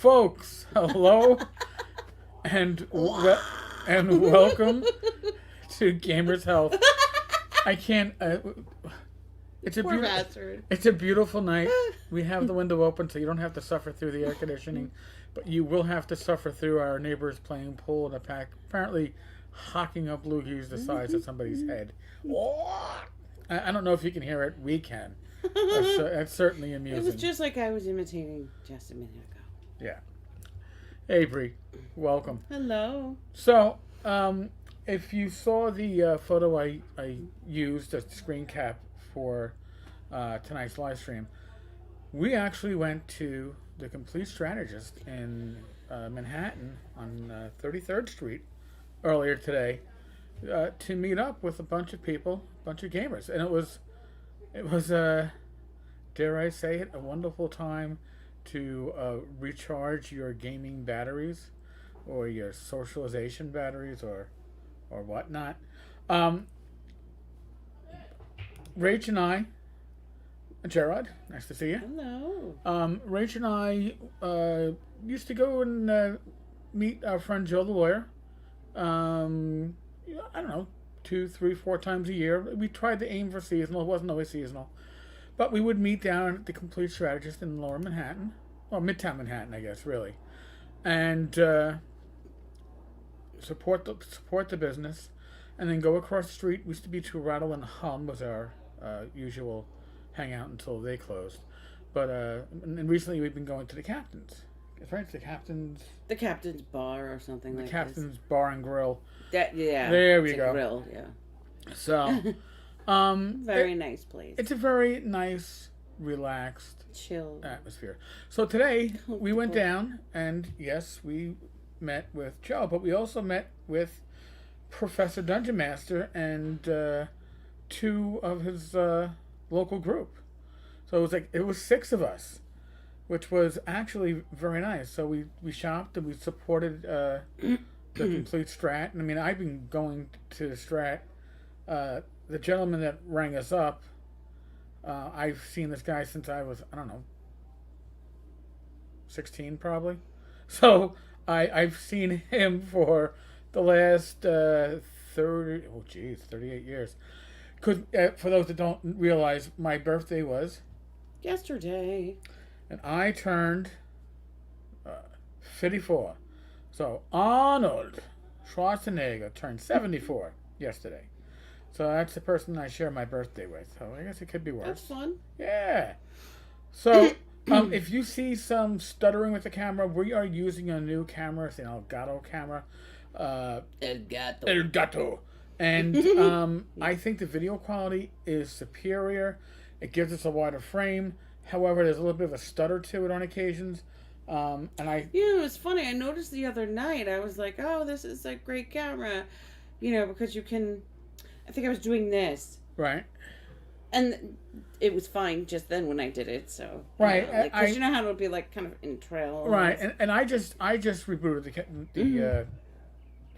Folks, hello, and and welcome to Gamers Health. I can't. It's Poor bastard. It's a beautiful night. We have the window open, so you don't have to suffer through the air conditioning, but you will have to suffer through our neighbors playing pool in a pack, apparently hocking up loogies the size of somebody's head. I don't know if you can hear it. We can. That's certainly amusing. It was just like I was imitating just a minute ago. Yeah. Hey, Bree. Welcome. Hello. So, if you saw the photo I used as screen cap for tonight's live stream, we actually went to the Complete Strategist in Manhattan on 33rd Street earlier today to meet up with a bunch of people, a bunch of gamers, and it was dare I say it, a wonderful time to recharge your gaming batteries or your socialization batteries or whatnot. Rach and I, Gerard, nice to see you. Hello. Rach and I used to go and meet our friend JoetheLawyer. I don't know, 2, 3, 4 times a year. We tried to aim for seasonal. It wasn't always seasonal. But we would meet down at the Complete Strategist in Lower Manhattan. Or Midtown Manhattan, I guess, really. And support the business. And then go across the street. We used to be to Rattle and Hum was our usual hangout until they closed. But and recently we've been going to the Captain's. That's right, the Captain's Bar or something like that. The Captain's Bar and Grill. Yeah. There we go. Grill, yeah. So, very nice place. It's a very nice, relaxed, chill atmosphere. So today we went down, and yes, we met with Joe, but we also met with Professor Dungeon Master and 2 of his local group. So it was 6 of us, which was actually very nice. So we shopped and we supported the Complete Strat. And I mean, I've been going to the Strat. The gentleman that rang us up, I've seen this guy since I was, I don't know, 16 probably. So I've seen him for the last 38 years. Because for those that don't realize, my birthday was yesterday. And I turned 54. So Arnold Schwarzenegger turned 74 yesterday. So that's the person I share my birthday with. So I guess it could be worse. That's fun. Yeah. So if you see some stuttering with the camera, we are using a new camera. It's an Elgato camera. Elgato. And I think the video quality is superior. It gives us a wider frame. However, there's a little bit of a stutter to it on occasions. It's funny. I noticed the other night, I was like, oh, this is a great camera. Because you can... I think I was doing this. Right. And it was fine just then when I did it, so... Right. Because you know how it'll be, like, kind of in trail. Right. And I just rebooted the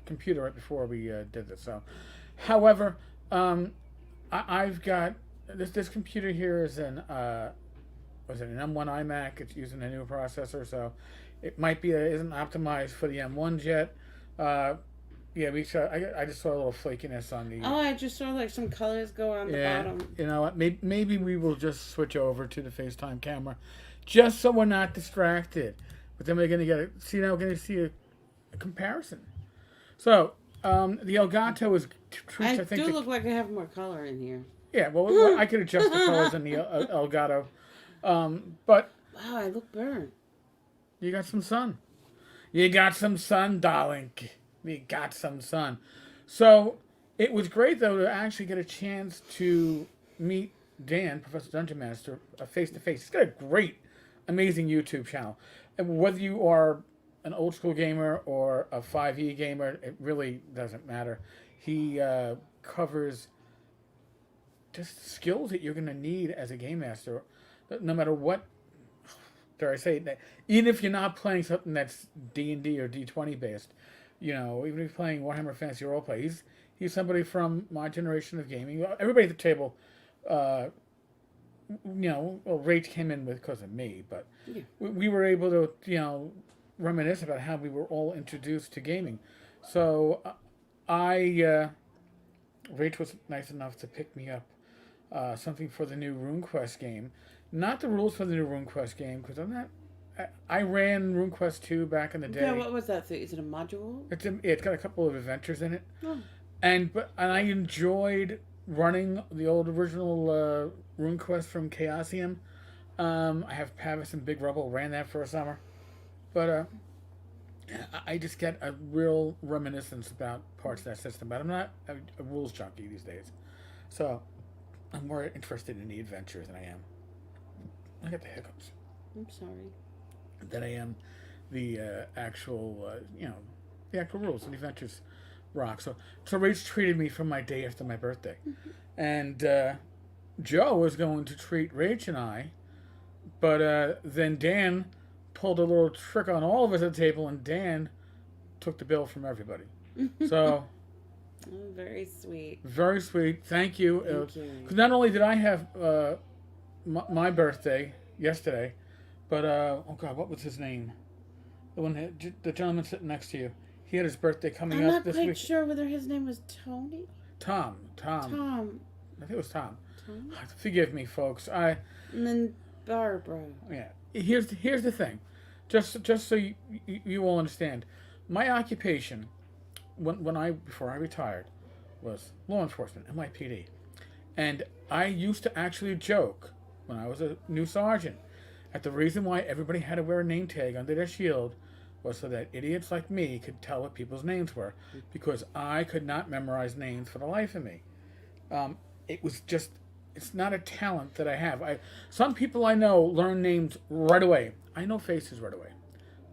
computer right before we did this. So, however, I've got... This computer here is an M1 iMac. It's using a new processor, so it might be isn't optimized for the M1s yet. I just saw a little flakiness on the. Oh, I just saw like some colors go on the bottom. You know what? Maybe we will just switch over to the FaceTime camera, just so we're not distracted. But then we're gonna we're gonna see a comparison. So the Elgato is. I think look like I have more color in here. Yeah, well, I could adjust the colors in the Elgato. But wow, I look burned. You got some sun. You got some sun, darling. We got some sun. So it was great though to actually get a chance to meet Dan, Professor Dungeon Master, face to face. He's got a great, amazing YouTube channel. And whether you are an old school gamer or a 5e gamer, it really doesn't matter. He covers just skills that you're going to need as a game master, no matter what. Dare I say it? Even if you're not playing something that's D&D or D20 based, even if you're playing Warhammer Fantasy Roleplay, he's somebody from my generation of gaming. Everybody at the table, Rach came in with because of me, but we were able to, reminisce about how we were all introduced to gaming. So Rach was nice enough to pick me up something for the new RuneQuest game. Not the rules for the new RuneQuest game, because I'm not. I ran RuneQuest 2 back in the day. Yeah, what was that thing? Is it a module? It's got a couple of adventures in it. Oh. And I enjoyed running the old original RuneQuest from Chaosium. I have Pavis and Big Rubble, ran that for a summer. But I just get a real reminiscence about parts of that system. But I'm not a rules junkie these days. So I'm more interested in the adventures than I am. I got the hiccups. I'm sorry. Than I am the actual, the actual rules and the adventures rock. So Rach treated me for my day after my birthday. Mm-hmm. And Joe was going to treat Rach and I, but then Dan pulled a little trick on all of us at the table, and Dan took the bill from everybody. So... Oh, very sweet. Very sweet. Thank you. Thank you. Because not only did I have my birthday yesterday, but oh God, what was his name? The one, the gentleman sitting next to you. He had his birthday coming up this week. I'm not quite sure whether his name was Tony. Tom. Tom. I think it was Tom. Tom. Forgive me, folks. And then Barbara. Yeah. Here's the thing, just so you all understand, my occupation, before I retired, was law enforcement, NYPD, and I used to actually joke when I was a new sergeant that the reason why everybody had to wear a name tag under their shield was so that idiots like me could tell what people's names were, because I could not memorize names for the life of me. It's not a talent that I have. Some people I know learn names right away. I know faces right away.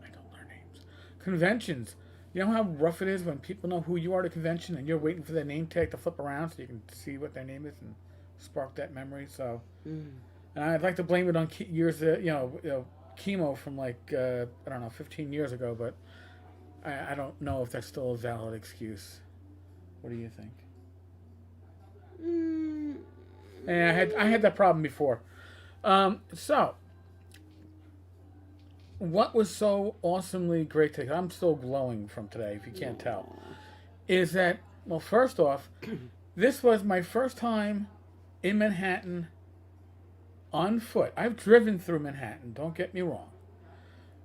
I don't learn names. Conventions. You know how rough it is when people know who you are at a convention and you're waiting for their name tag to flip around so you can see what their name is and spark that memory. So, and I'd like to blame it on years, chemo from 15 years ago, but I don't know if that's still a valid excuse. What do you think? Yeah, I had that problem before. So, what was so awesomely great today, I'm still glowing from today, if you can't tell, is that, well, first off, this was my first time in Manhattan on foot. I've driven through Manhattan, don't get me wrong.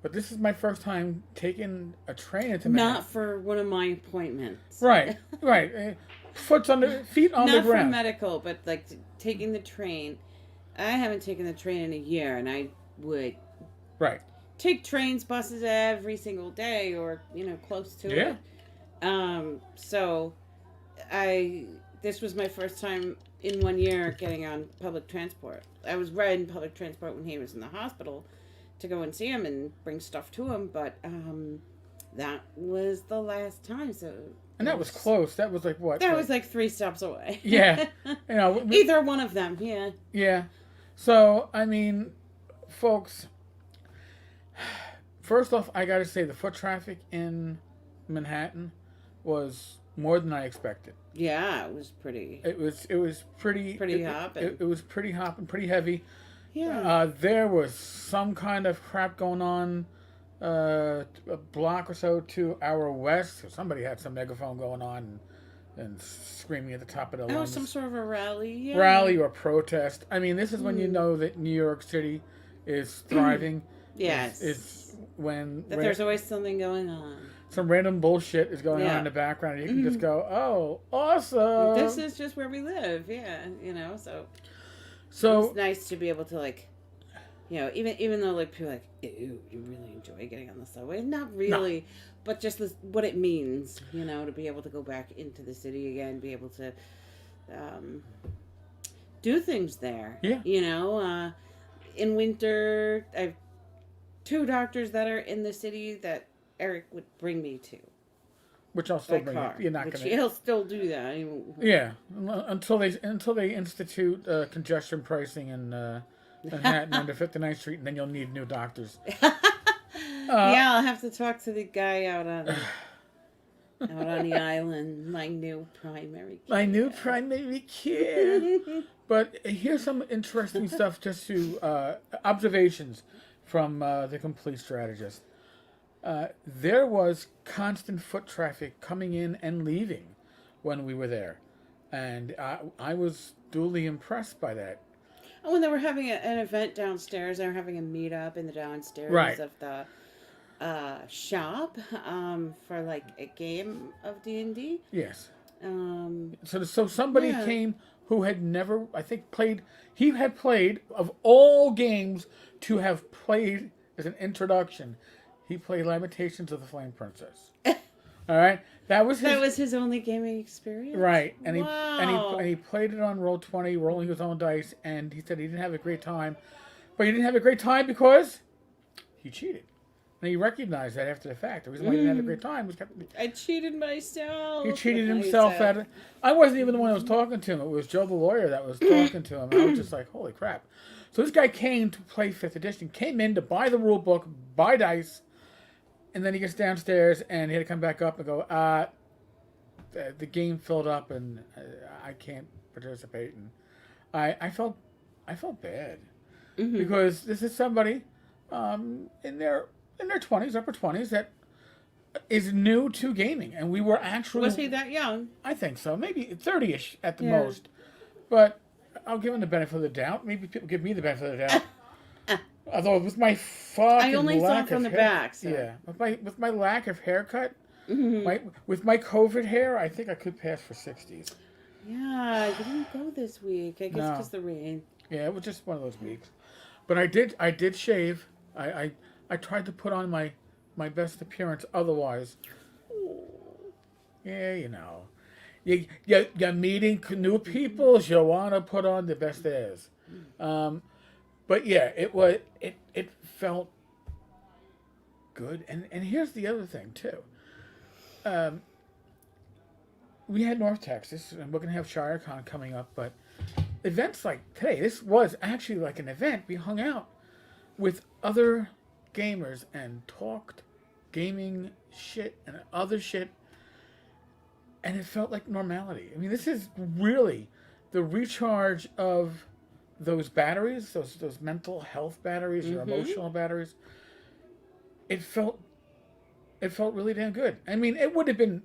But this is my first time taking a train into Manhattan. Not for one of my appointments. Right. Feet on the ground. Not for medical, but like taking the train. I haven't taken the train in a year, and I would take trains, buses every single day, or close to it. So this was my first time in 1 year getting on public transport. I was riding public transport when he was in the hospital to go and see him and bring stuff to him, but that was the last time. So, and that was close. That was like what? That was like 3 steps away. Yeah, either one of them. Yeah. Yeah. So I mean, folks. First off, I gotta say the foot traffic in Manhattan was more than I expected. Yeah, it was pretty. It was pretty hopping. It was pretty hopping, pretty heavy. Yeah. There was some kind of crap going on a block or so to our west. So somebody had some megaphone going on and screaming at the top of their lungs. That was some sort of a rally. Yeah. Rally or protest. I mean, this is when you know that New York City is thriving. Yes. It's when... there's always something going on. Some random bullshit is going on in the background, and you can just go, "Oh, awesome! This is just where we live." Yeah, So it's nice to be able to even though people are like, "Ew, you really enjoy getting on the subway?" Not really, but just what it means, to be able to go back into the city again, be able to do things there. Yeah. In winter, I have 2 doctors that are in the city that Eric would bring me to. Which I'll still bring car. you. You're not going to... He'll still do that. Yeah. Until they institute congestion pricing in Manhattan under 59th Street, and then you'll need new doctors. I'll have to talk to the guy out on the island. My new primary care. But here's some interesting stuff, just to observations from the Complete Strategist. there was constant foot traffic coming in and leaving when we were there. And I was duly impressed by that. Oh, when they were having an event downstairs, they were having a meetup in the downstairs right. of the shop for like a game of D&D. Yes. So somebody Yeah. came who had never, I think, played. He had played, of all games to have played as an introduction, he played Lamentations of the Flame Princess. All right, that was his only gaming experience. Right, and Wow. he played it on Roll20, rolling his own dice, and he said he didn't have a great time, but he didn't have a great time because he cheated. And he recognized that after the fact. The reason why he didn't have a great time was I cheated myself. he cheated himself at it. I wasn't even the one that was talking to him. It was Joe the lawyer that was talking to him. I was just like, holy crap. So this guy came to play 5th edition, came in to buy the rule book, buy dice, and then he gets downstairs and he had to come back up and go, the game filled up and I can't participate. And I felt bad because this is somebody in their 20s, upper 20s that is new to gaming, and we were actually. Was he that young? I think so, maybe 30ish at the most. But I'll give him the benefit of the doubt. Maybe people give me the benefit of the doubt. Although with my fucking I only saw lack from of the back. So. Yeah, with my lack of haircut, with my COVID hair, I think I could pass for 60s. Yeah, you didn't go this week. I guess because the rain. Yeah, it was just one of those weeks. But I did shave. I tried to put on my best appearance otherwise. Yeah, you know. You're meeting new people, you want to put on the best theirs. But yeah, it felt good. And here's the other thing, too. We had North Texas, and we're going to have ShireCon coming up, but events like today, this was actually like an event. We hung out with other gamers and talked gaming shit and other shit, and it felt like normality. I mean, this is really the recharge of those batteries, those mental health batteries, your emotional batteries. It felt really damn good. I mean, it would have been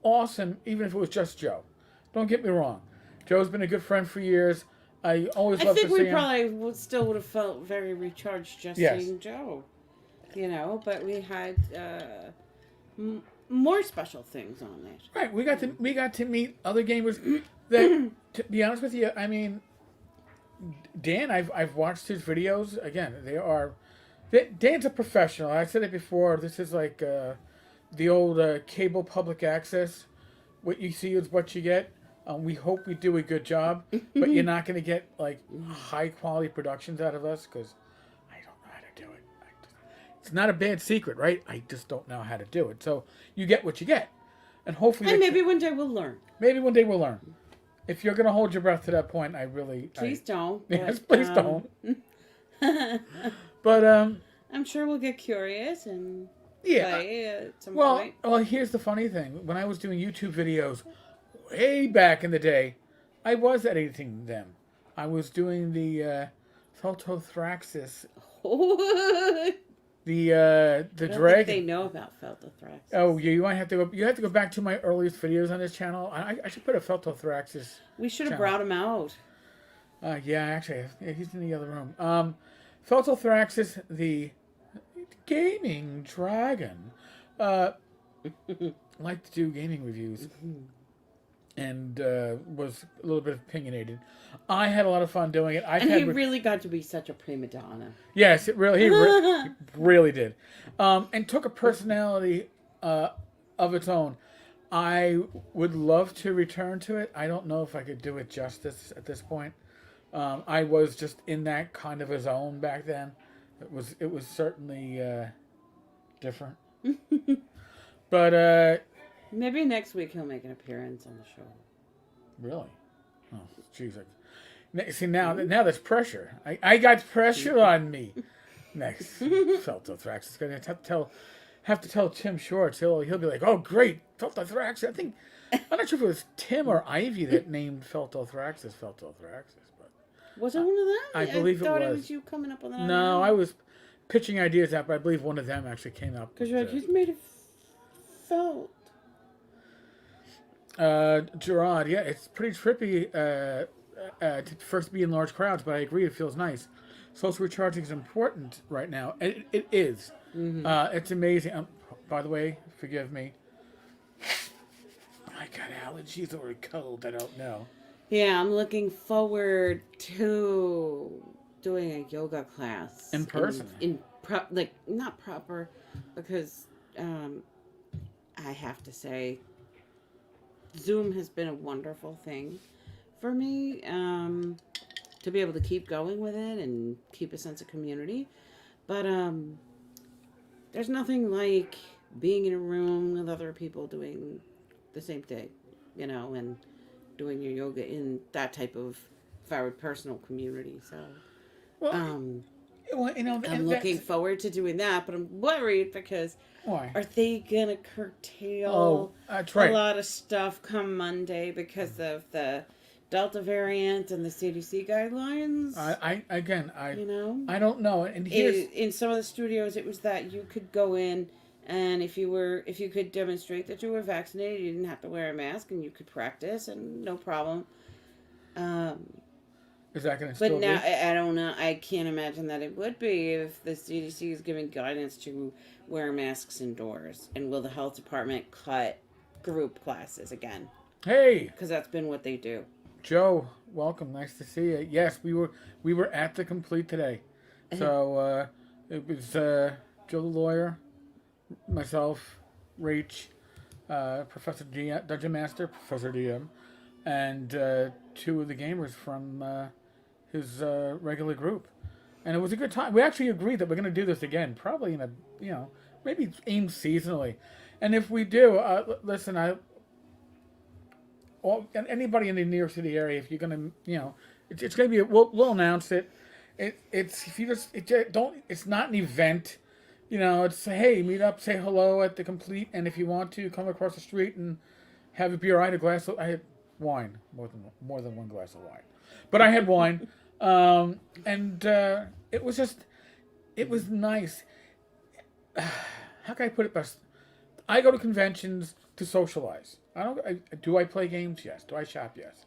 awesome even if it was just Joe. Don't get me wrong. Joe's been a good friend for years. I always love to see him. I think we probably still would have felt very recharged just seeing Joe. You know, but we had more special things on it. Right, we got to meet other gamers that, to be honest with you, I mean, Dan, I've watched his videos. Again, Dan's a professional. I said it before. This is like the old cable public access. What you see is what you get. We hope we do a good job, but you're not going to get like high quality productions out of us because I don't know how to do it. It's not a bad secret, right? I just don't know how to do it. So you get what you get, and hopefully. And maybe one day we'll learn. Maybe one day we'll learn. If you're going to hold your breath to that point, Please don't. Yes, please don't. But I'm sure we'll get curious and play at some point. Well, here's the funny thing. When I was doing YouTube videos way back in the day, I was editing them. I was doing the Feltothraxis. The dragon. They know about Feltothraxis. Oh, yeah, you might have to go. You have to go back to my earliest videos on this channel. I should put a Feltothraxis. We should have brought him out. Yeah, actually, he's in the other room. Feltothraxis, the gaming dragon, liked to do gaming reviews, and was a little bit opinionated. I had a lot of fun doing it. He really got to be such a prima donna. Yes, he really did, and took a personality of its own. I would love to return to it. I don't know if I could do it justice at this point. I was just in that kind of a zone back then. It was certainly different. But maybe next week he'll make an appearance on the show. Really? Oh, jeez. See, now there's pressure. I got pressure on me. Next, Feltothraxis is going to have to tell Tim Shorts. He'll be like, oh, great, Feltothraxis. I'm not sure if it was Tim or Ivy that named Feltothraxis. But was it one of them? I believe thought it was. It was you coming up with that. No, I was. pitching ideas out, but I believe one of them actually came up. Because you're like, who's made of felt? Gerard, yeah, it's pretty trippy to first be in large crowds, but I agree, it feels nice. Social recharging is important right now. It is. Mm-hmm. It's amazing. By the way, forgive me. I got allergies or a cold, I don't know. Yeah, I'm looking forward to doing a yoga class. In person? Not proper, because I have to say, Zoom has been a wonderful thing for me, to be able to keep going with it and keep a sense of community. But there's nothing like being in a room with other people doing the same thing, and doing your yoga in that type of very personal community. So, I'm looking forward to doing that, but I'm worried because are they gonna curtail that's right. a lot of stuff come Monday because of the Delta variant and the CDC guidelines? I don't know. And in some of the studios, it was that you could go in, and if you could demonstrate that you were vaccinated, you didn't have to wear a mask, and you could practice, and no problem. Is that going to still be? But now, I don't know. I can't imagine that it would be if the CDC is giving guidance to wear masks indoors. And will the health department cut group classes again? Hey! Because that's been what they do. Joe, welcome. Nice to see you. Yes, we were at the Complete today. So it was Joe the lawyer, myself, Rach, Professor DM, Dungeon Master, Professor DM, and two of the gamers from his regular group. And it was a good time. We actually agreed that we're going to do this again, probably in a, maybe aim seasonally. And if we do, listen, anybody in the New York City area, if you're going to, it's going to be, we'll announce it. It's not an event. It's, hey, meet up, say hello at the Complete, and if you want to, come across the street and have a beer. I had wine, more than one glass of wine. But I had wine, and it was nice. How can I put it best? I go to conventions to socialize. Do I play games? Yes. Do I shop? Yes.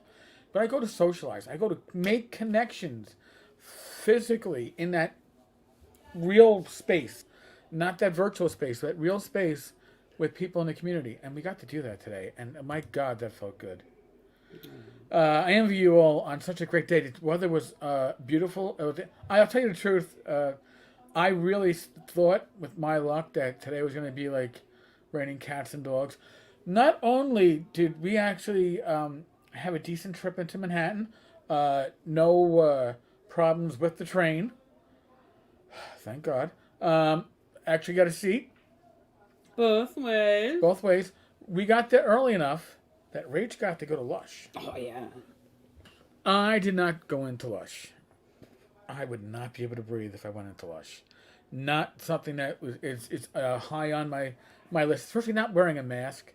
But I go to socialize. I go to make connections physically in that real space. Not that virtual space, that real space with people in the community. And we got to do that today. And my God, that felt good. I envy you all on such a great day. The weather was beautiful. I'll tell you the truth. I really thought, with my luck, that today was going to be like raining cats and dogs. Not only did we actually have a decent trip into Manhattan, no problems with the train. Thank God. Actually got a seat. Both ways. We got there early enough that Rach got to go to Lush. Oh, yeah. I did not go into Lush. I would not be able to breathe if I went into Lush. Not something that is high on my list, especially not wearing a mask.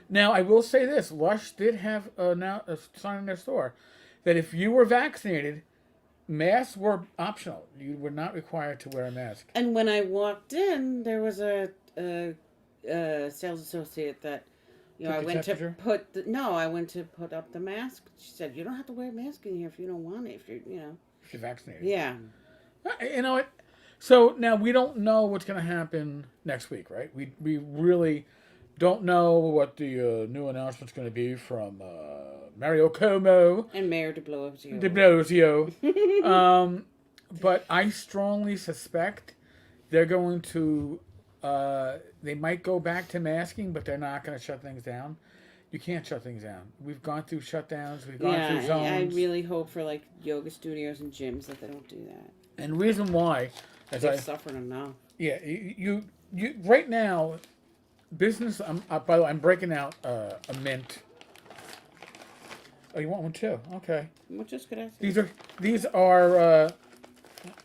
Now, I will say this. Lush did have now a sign in their store that if you were vaccinated, masks were optional. You were not required to wear a mask. And when I walked in, there was a sales associate that, I went to put up the mask. She said, "You don't have to wear a mask in here if you don't want it. If you're vaccinated." Yeah. You know what? So now we don't know what's going to happen next week, right? We really don't know what the new announcement's going to be from Mario Cuomo and Mayor de Blasio. But I strongly suspect they're going to. They might go back to masking, but they're not going to shut things down. You can't shut things down. We've gone through shutdowns. We've gone through zones. I really hope for like yoga studios and gyms that they don't do that. And the reason why, they're suffering enough. Yeah, you right now, business. By the way, I'm breaking out a mint. Oh, you want one too? Okay. What else could I say? These are.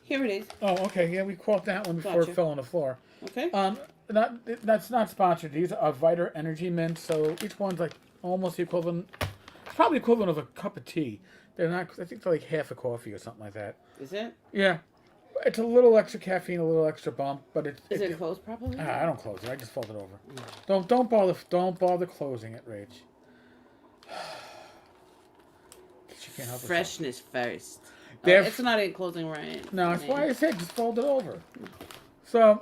Here it is. Oh, okay. Yeah, we caught that one before it fell on the floor. Okay. That's not sponsored. These are Vita Energy mints, so each one's like almost the equivalent. It's probably equivalent of a cup of tea. They're not. I think they're like half a coffee or something like that. Is it? Yeah. It's a little extra caffeine, a little extra bump, but it's. Is it closed properly? I don't close it. I just fold it over. Don't bother closing it, Rach. She can't help Freshness first. It's not in closing right. No, that's why I said just fold it over. So,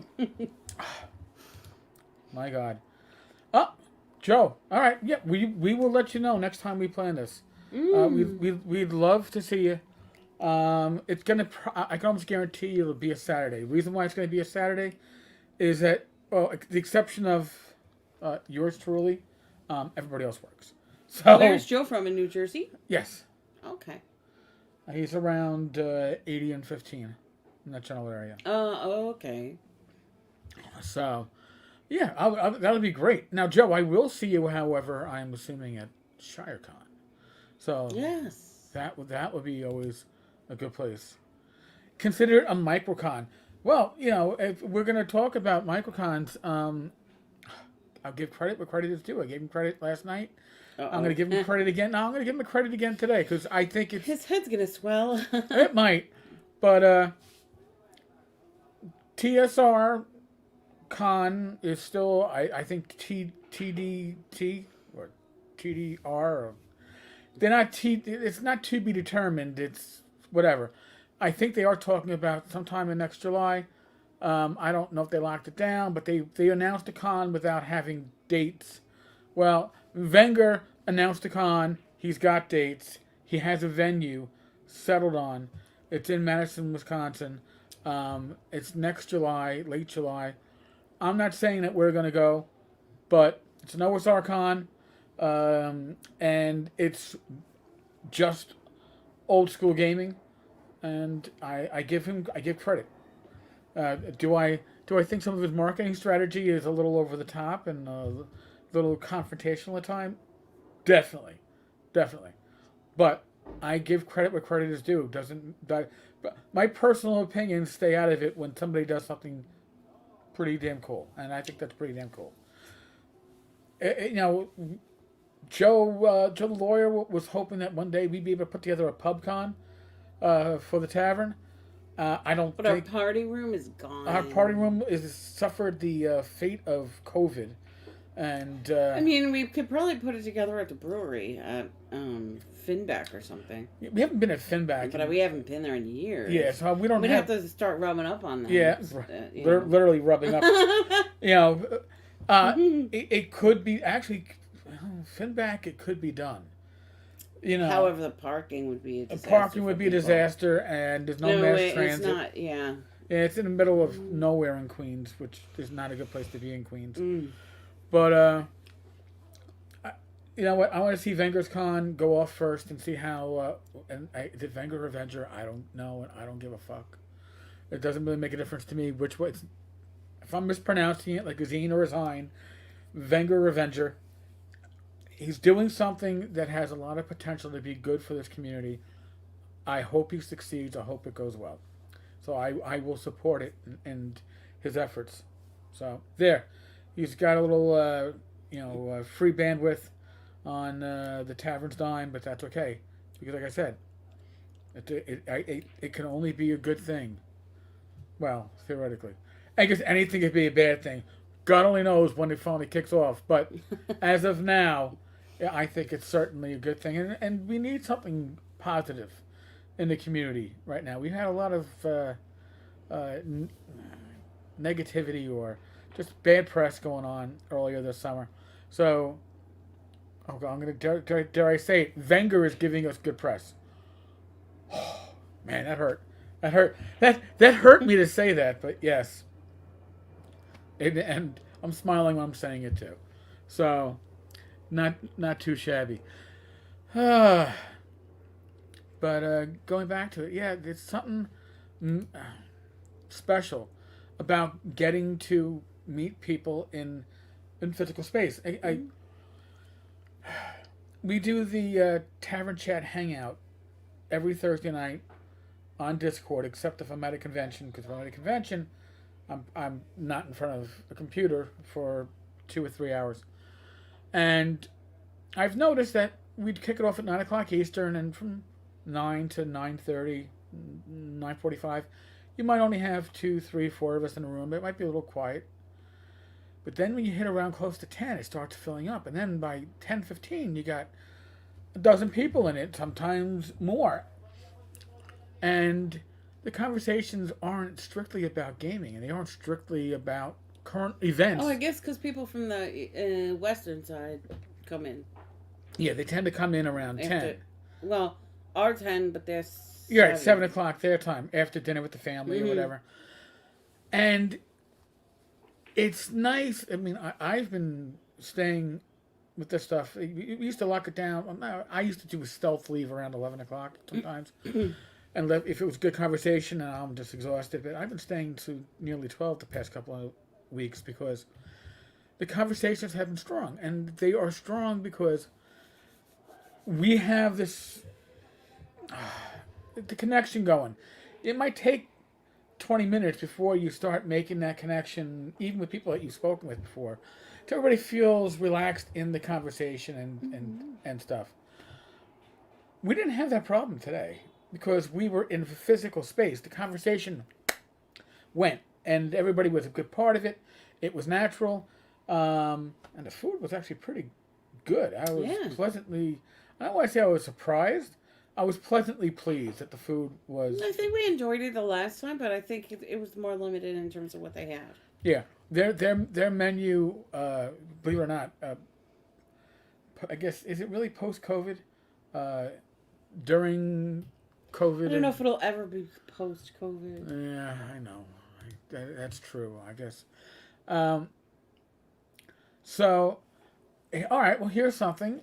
my God. Oh, Joe. All right. Yeah, we will let you know next time we plan this. We'd love to see you. It's gonna. I can almost guarantee you it'll be a Saturday. The reason why it's gonna be a Saturday is that, well, the exception of yours truly, everybody else works. So where's Joe from? In New Jersey? Yes. Okay. He's around 80 and 15 in that general area. Okay. So, yeah, that'll be great. Now, Joe, I will see you, however, I'm assuming at ShireCon. So yes, that would be always a good place. Consider it a MicroCon. Well, if we're going to talk about MicroCons, I'll give credit where credit is due. I gave him credit last night. I'm going to give him credit again. No, I'm going to give him credit again today because I think his head's going to swell. It might, but TSR Con is still, I think TDT or TDR. Or, they're not It's not to be determined. It's whatever. I think they are talking about sometime in next July. I don't know if they locked it down, but they announced a con without having dates. Well, Wenger announced a con. He's got dates. He has a venue settled on. It's in Madison, Wisconsin. It's next July, late July. I'm not saying that we're going to go, but it's an OSR con, and it's just old school gaming, and I give credit. Do I think some of his marketing strategy is a little over the top and a little confrontational at times? Definitely. But I give credit where credit is due. But my personal opinion, stay out of it when somebody does something pretty damn cool, and I think that's pretty damn cool. Joe the lawyer was hoping that one day we'd be able to put together a pub con for the tavern. I don't. But our party room is gone. Our party room is suffered the fate of COVID, and I mean, we could probably put it together at the brewery at Finback or something. We haven't been at Finback, but we haven't been there in years. Yeah, so we don't. We'd have to start rubbing up on them. Yeah, literally rubbing up. It could be actually Finback. It could be done. However, the parking would be a disaster. Parking would be a disaster, and there's no mass transit. It's not. Yeah. Yeah, it's in the middle of nowhere in Queens, which is not a good place to be in Queens. But you know what? I want to see Wengers Con go off first and see how. Is it Wenger or Avenger? I don't know, and I don't give a fuck. It doesn't really make a difference to me which way. If I'm mispronouncing it like a Zine or a Zine, Wenger or Avenger. He's doing something that has a lot of potential to be good for this community. I hope he succeeds. I hope it goes well. So I will support it and his efforts. So there, he's got a little free bandwidth on the Tavern's dime, but that's okay because, like I said, it can only be a good thing. Well, theoretically, I guess anything could be a bad thing. God only knows when it finally kicks off. But as of now, I think it's certainly a good thing. And we need something positive in the community right now. We've had a lot of negativity or just bad press going on earlier this summer. So, I'm going to, dare I say it, Wenger is giving us good press. Oh, man, that hurt. That hurt me to say that, but yes. And I'm smiling when I'm saying it too. So, not too shabby. But going back to it, yeah, there's something special about getting to meet people in physical space. We do the Tavern Chat hangout every Thursday night on Discord, except if I'm at a convention, because if I'm at a convention, I'm not in front of a computer for 2 or 3 hours. And I've noticed that we'd kick it off at 9 o'clock Eastern, and from 9 to 9:30, 9:45, you might only have 2, 3, 4 of us in a room. It might be a little quiet. But then when you hit around close to 10, it starts filling up. And then by 10, 15, you got a dozen people in it, sometimes more. And the conversations aren't strictly about gaming, and they aren't strictly about current events. Oh, I guess because people from the western side come in. Yeah, they tend to come in around 10. Well, our 10, but they're 7. You're right, 7 o'clock their time, after dinner with the family or whatever. And it's nice. I mean, I've been staying with this stuff. We used to lock it down. I used to do a stealth leave around 11 o'clock sometimes. And if it was good conversation, and I'm just exhausted. But I've been staying to nearly 12 the past couple of weeks because the conversations have been strong. And they are strong because we have this... the connection going. It might take 20 minutes before you start making that connection, even with people that you've spoken with before, so everybody feels relaxed in the conversation and stuff. We didn't have that problem today because we were in physical space. The conversation went, and everybody was a good part of it. It was natural, and the food was actually pretty good. I was pleasantly, I don't want to say I was surprised. I was pleasantly pleased that the food was... I think we enjoyed it the last time, but I think it was more limited in terms of what they had. Yeah. Their menu, believe it or not, I guess, is it really post-COVID? During COVID? I don't know if it'll ever be post-COVID. Yeah, I know. That's true, I guess. So, all right, well, here's something.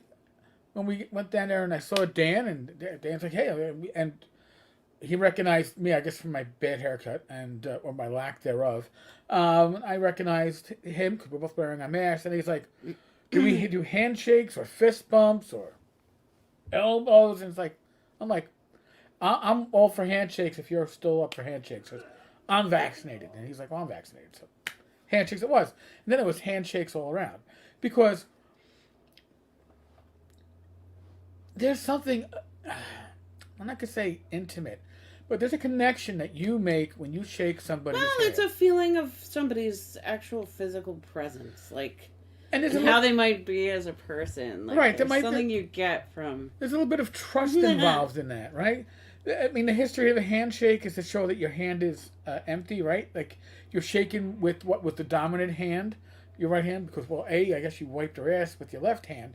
When we went down there and I saw Dan, and Dan's like, hey, and he recognized me, I guess, from my bad haircut and or my lack thereof. I recognized him because we're both wearing a mask, and he's like, do we do handshakes or fist bumps or elbows? And it's like, I'm like, I'm all for handshakes if you're still up for handshakes. I'm vaccinated. And he's like, well, I'm vaccinated. So handshakes it was. And then it was handshakes all around. Because there's something, I'm not going to say intimate, but there's a connection that you make when you shake somebody's hand. It's a feeling of somebody's actual physical presence, like, and how they might be as a person. Like, right, there's something you get from... There's a little bit of trust involved in that, right? I mean, the history of a handshake is to show that your hand is empty, right? Like, you're shaking with the dominant hand, your right hand, because, well, I guess you wiped your ass with your left hand.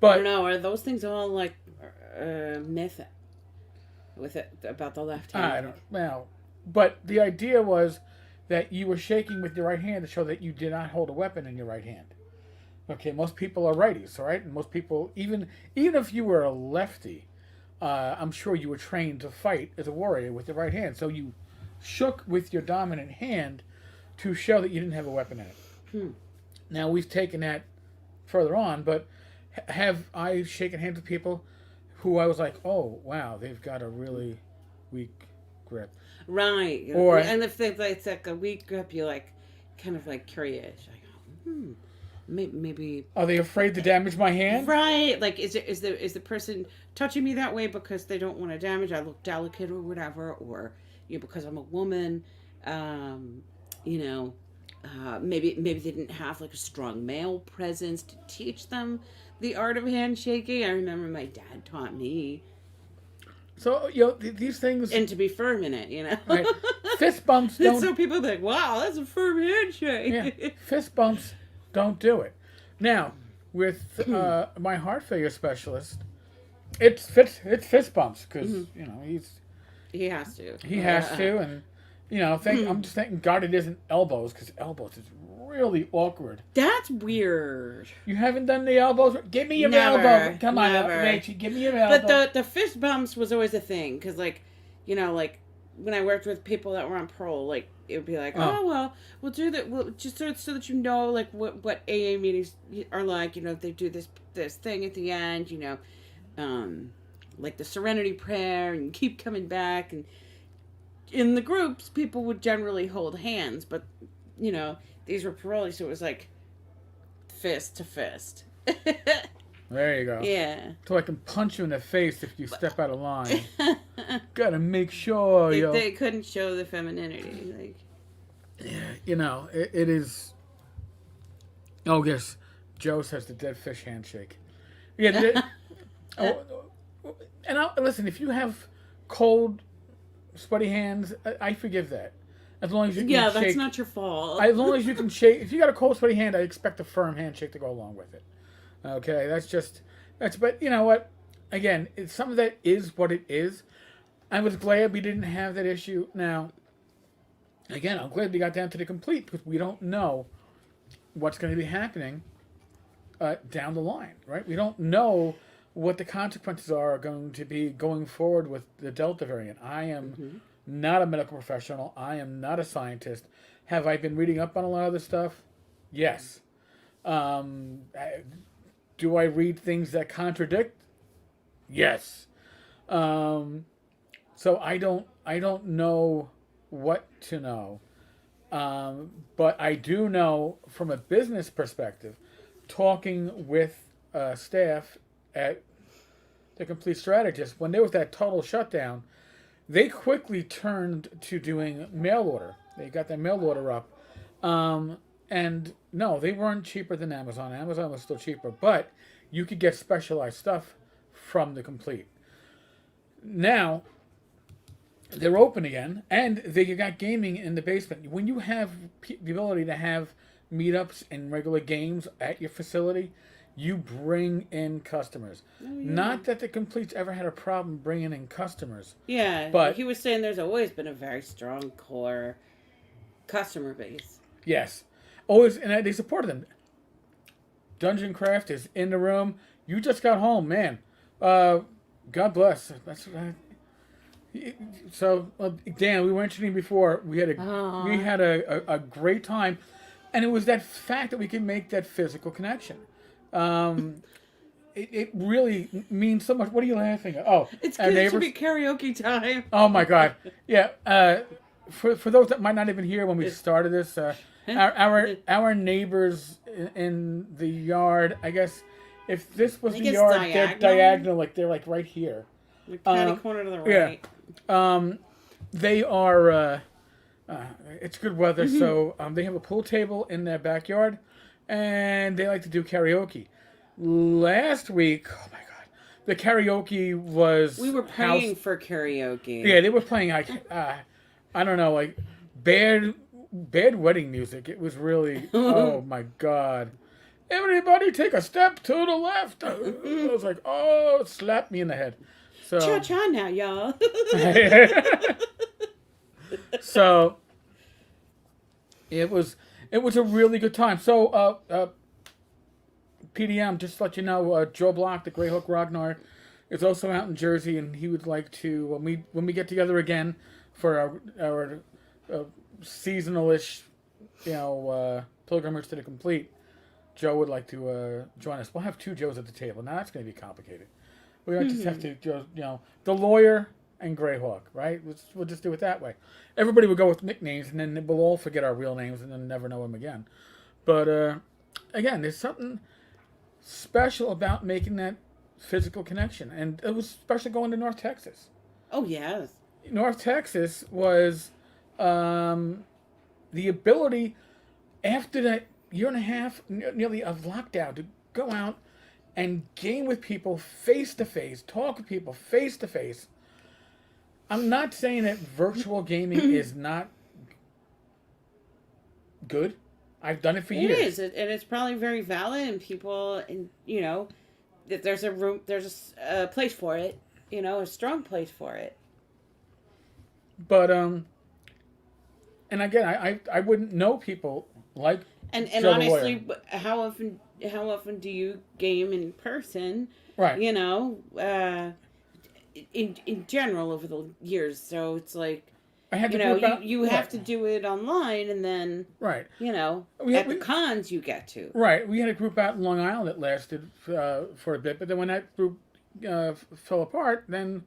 But I don't know, are those things all, like, myth with it about the left hand? I don't know. But the idea was that you were shaking with your right hand to show that you did not hold a weapon in your right hand. Okay, most people are righties, all right? And most people, even if you were a lefty, I'm sure you were trained to fight as a warrior with your right hand. So you shook with your dominant hand to show that you didn't have a weapon in it. Now, we've taken that further on, but have I shaken hands with people who I was like, oh, wow, they've got a really weak grip. Right. Or, and if it's like a weak grip, you're like, kind of like curious. Like, maybe... Are they afraid to damage my hand? Right. Like, is the person touching me that way because they don't want to damage, I look delicate or whatever, or, because I'm a woman, maybe they didn't have, like, a strong male presence to teach them the art of handshaking. I remember my dad taught me. So, these things... And to be firm in it, Right. Fist bumps don't... So people think, wow, that's a firm handshake. Yeah. Fist bumps don't do it. Now, with my heart failure specialist, it's fist bumps, because, he has to. He has to, and, I'm just thanking God it isn't elbows, because elbows is really awkward. That's weird. You haven't done the elbows? Give me your elbow. Come on, Rachie, give me your elbow. But the fist bumps was always a thing, because, like, when I worked with people that were on parole, like, it would be like, oh well, we'll do that. We'll just so that like what AA meetings are like. They do this thing at the end. Like the Serenity Prayer, and keep coming back. And in the groups, people would generally hold hands, but these were parolees, so it was like fist to fist. There you go. Yeah. So I can punch you in the face if you step out of line. Gotta make sure, They couldn't show the femininity. Like. Yeah, it is... Oh, yes. Joe says the dead fish handshake. Yeah. Listen, if you have cold, sweaty hands, I forgive that. As long as you can shake. Yeah, that's not your fault. As long as you can shake. If you got a cold, sweaty hand, I expect a firm handshake to go along with it. Okay, but you know what? Again, some of that is what it is. I was glad we didn't have that issue. Now, again, I'm glad we got down to the complete because we don't know what's going to be happening down the line, right? We don't know what the consequences are going to be going forward with the Delta variant. I am not a medical professional. I am not a scientist. Have I been reading up on a lot of this stuff? Yes. Do I read things that contradict? Yes. So I don't know what to know. But I do know from a business perspective, talking with staff at the Complete Strategist, when there was that total shutdown, they quickly turned to doing mail order. They got their mail order up. And no, they weren't cheaper than Amazon. Amazon was still cheaper, but you could get specialized stuff from the Complete. Now, they're open again, and they got gaming in the basement. When you have the ability to have meetups and regular games at your facility, you bring in customers. Oh, yeah. Not that the Complete's ever had a problem bringing in customers. Yeah, but he was saying there's always been a very strong core customer base. Yes. Always, and they supported them. Dungeon Craft is in the room. You just got home, man. God bless. That's so. Dan, we were mentioning before. We had a great time, and it was that fact that we could make that physical connection. It really means so much. What are you laughing at? Oh, it's because it should be karaoke time. Oh my God! Yeah. For those that might not even hear when we started this, our neighbors in the yard. I guess if this was the yard, they're diagonal, like they're like right here. Catty corner to the right. Yeah. They are. It's good weather, so they have a pool table in their backyard, and they like to do karaoke. Last week, oh my God, the karaoke was. We were paying for karaoke. Yeah, they were playing like I don't know, like bad wedding music. It was really oh my God. Everybody take a step to the left. I was like, oh, it slapped me in the head. So cha-cha now, y'all. So it was a really good time. So PDM, just to let you know, Joe Block, the Greyhawk Ragnar, is also out in Jersey, and he would like to when we get together again for our seasonal-ish, pilgrimage to the Complete. Joe would like to join us. We'll have two Joes at the table. Now that's going to be complicated. We might just have to, the lawyer and Greyhawk, right? We'll just do it that way. Everybody will go with nicknames, and then we'll all forget our real names and then never know them again. But again, there's something special about making that physical connection, and it was special going to North Texas. Oh yes, North Texas was the ability after that year and a half, nearly of lockdown, to go out and game with people face to face, talk with people face to face. I'm not saying that virtual gaming is not good. I've done it for years. It is, and it's probably very valid, and people, and that there's a place for it, a strong place for it. But and again, I wouldn't know people like and honestly, how often do you game in person? Right. In general over the years, so it's like I had you have to do it online, and then right. At the cons you get to. Right. We had a group out in Long Island that lasted for a bit, but then when that group fell apart, then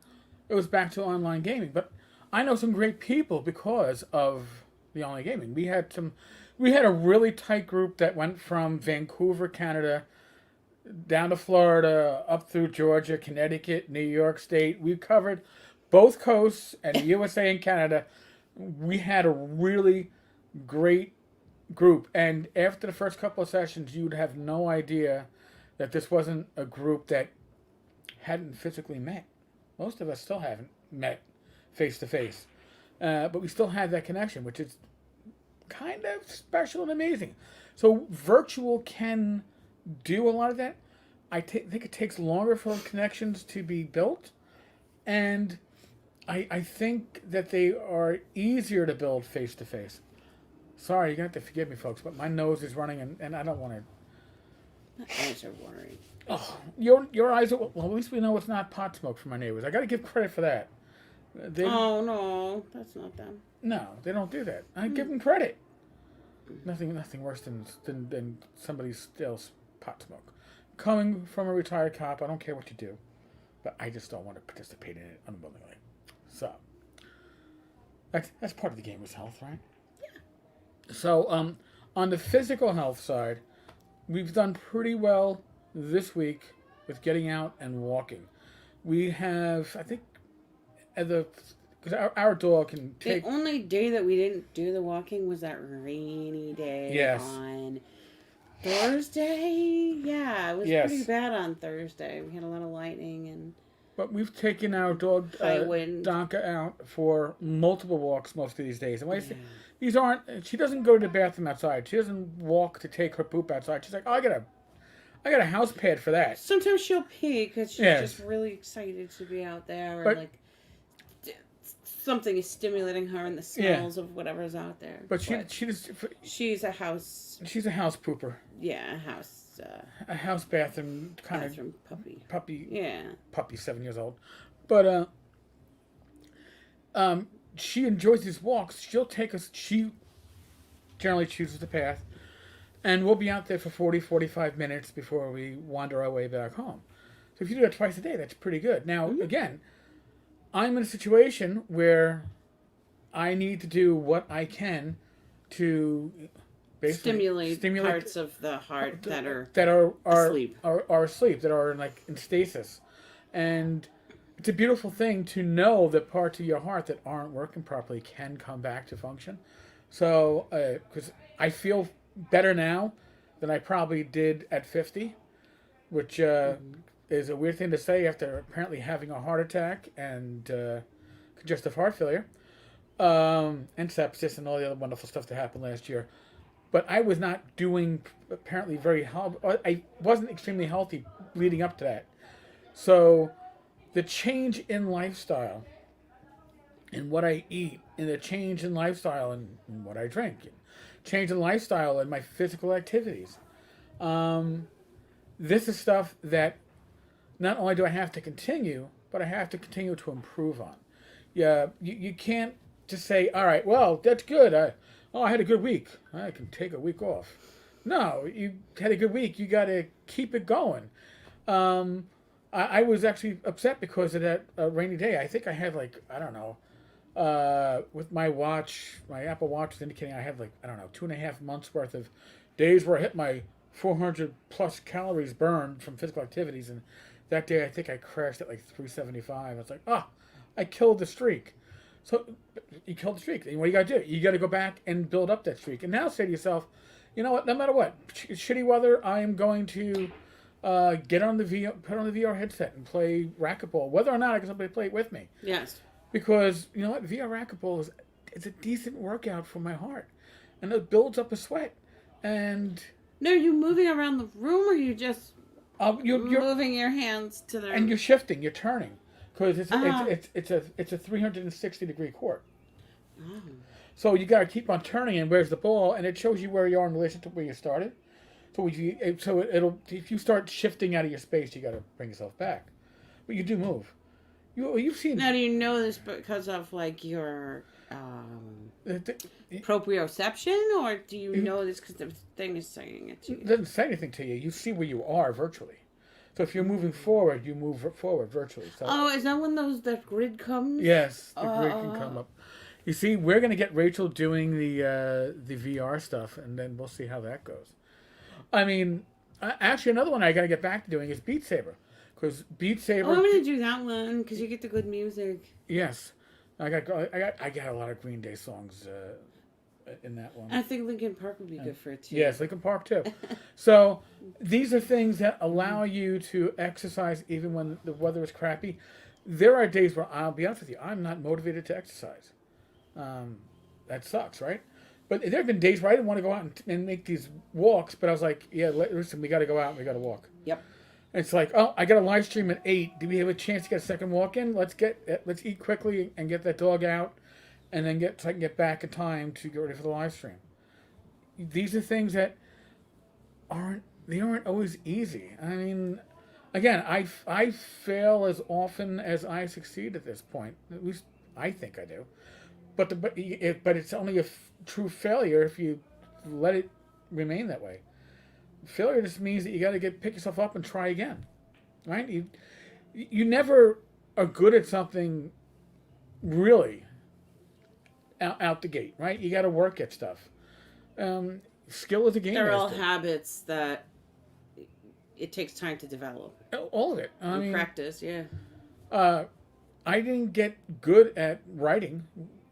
it was back to online gaming. But I know some great people because of the online gaming. We had a really tight group that went from Vancouver, Canada, down to Florida, up through Georgia, Connecticut, New York State. We've covered both coasts and the USA and Canada. We had a really great group. And after the first couple of sessions, you would have no idea that this wasn't a group that hadn't physically met. Most of us still haven't met face to face. But we still have that connection, which is kind of special and amazing. So virtual can do a lot of that. I think it takes longer for connections to be built. And I think that they are easier to build face to face. Sorry, you're going to have to forgive me, folks, but my nose is running and I don't want to. My eyes are worried. Oh, your eyes are. Well, at least we know it's not pot smoke from our neighbors. I got to give credit for that. Oh, no, that's not them. No, they don't do that. I give them credit. Nothing worse than somebody steals pot smoke. Coming from a retired cop, I don't care what you do, but I just don't want to participate in it unwillingly. So that's part of the gamer's health, right? Yeah. So on the physical health side, we've done pretty well this week with getting out and walking. We have, I think, because our dog can take. The only day that we didn't do the walking was that rainy day on Thursday. Yeah, it was pretty bad on Thursday. We had a lot of lightning. But we've taken our dog Donka out for multiple walks most of these days. And these aren't. She doesn't go to the bathroom outside. She doesn't walk to take her poop outside. She's like, oh, I got a house pad for that. Sometimes she'll pee because she's just really excited to be out there, or something is stimulating her in the smells of whatever's out there. But she's a house. She's a house pooper. Yeah, a house. A house bathroom kind of puppy. Yeah. Puppy, 7 years old. But she enjoys these walks. She'll take us. She generally chooses the path, and we'll be out there for 40, 45 minutes before we wander our way back home. So if you do that twice a day, that's pretty good. Now, again, I'm in a situation where I need to do what I can to stimulate parts of the heart that are asleep, that are in stasis. And it's a beautiful thing to know that parts of your heart that aren't working properly can come back to function. So, because I feel better now than I probably did at 50, which is a weird thing to say after apparently having a heart attack and congestive heart failure, and sepsis and all the other wonderful stuff that happened last year. But I was not doing apparently very healthy. I wasn't extremely healthy leading up to that. So the change in lifestyle and what I eat, and the change in lifestyle and what I drink, and change in lifestyle and my physical activities. This is stuff that not only do I have to continue, but I have to continue to improve on. Yeah, you can't just say, all right, well, that's good. I had a good week. I can take a week off. No, you had a good week. You got to keep it going. I was actually upset because of that rainy day. I think I had with my watch, my Apple Watch was indicating I had 2.5 months worth of days where I hit my 400 plus calories burned from physical activities. And that day I think I crashed at 375. I was like, I killed the streak. So you killed the streak. And what do you got to do? You got to go back and build up that streak. And now say to yourself, you know what? No matter what, shitty weather, I am going to put on the VR headset and play racquetball, whether or not I can somebody play it with me. Yes. Because you know what? VR racquetball is a decent workout for my heart, and it builds up a sweat. And no, you moving around the room, or you just you're moving your hands to the and you're shifting, you're turning. Because it's a 360-degree court. Oh. So you got to keep on turning, and where's the ball, and it shows you where you are in relation to where you started. So if you start shifting out of your space, you got to bring yourself back. But you do move. You've seen. Now, do you know this because of your proprioception, or do you know this because the thing is saying it to you? It doesn't say anything to you. You see where you are virtually. So if you're moving forward, you move forward virtually. So, is that when that grid comes? Yes, the grid can come up. You see, we're going to get Rachel doing the VR stuff, and then we'll see how that goes. I mean, Actually, another one I got to get back to doing is Beat Saber. Because Beat Saber... Oh, I'm going to do that one because you get the good music. Yes. I got a lot of Green Day songs in that one. I think Linkin Park would be good for it too. Yes, Linkin Park too. So these are things that allow you to exercise even when the weather is crappy. There are days where, I'll be honest with you, I'm not motivated to exercise. That sucks, right? But there have been days where I didn't want to go out and make these walks, but I was like, yeah, listen, we got to go out and we got to walk. Yep. And it's like, oh, I got a live stream at 8. Do we have a chance to get a second walk in? Let's eat quickly and get that dog out, and then so I can get back in time to get ready for the live stream. These are things that aren't always easy. I mean, again, I fail as often as I succeed at this point. At least I think I do. But it's only a true failure if you let it remain that way. Failure just means that you got to pick yourself up and try again, right? You never are good at something really out the gate, right? You got to work at stuff. Skill is a game. They're all habits that it takes time to develop. All of it. I mean, practice, yeah. I didn't get good at writing.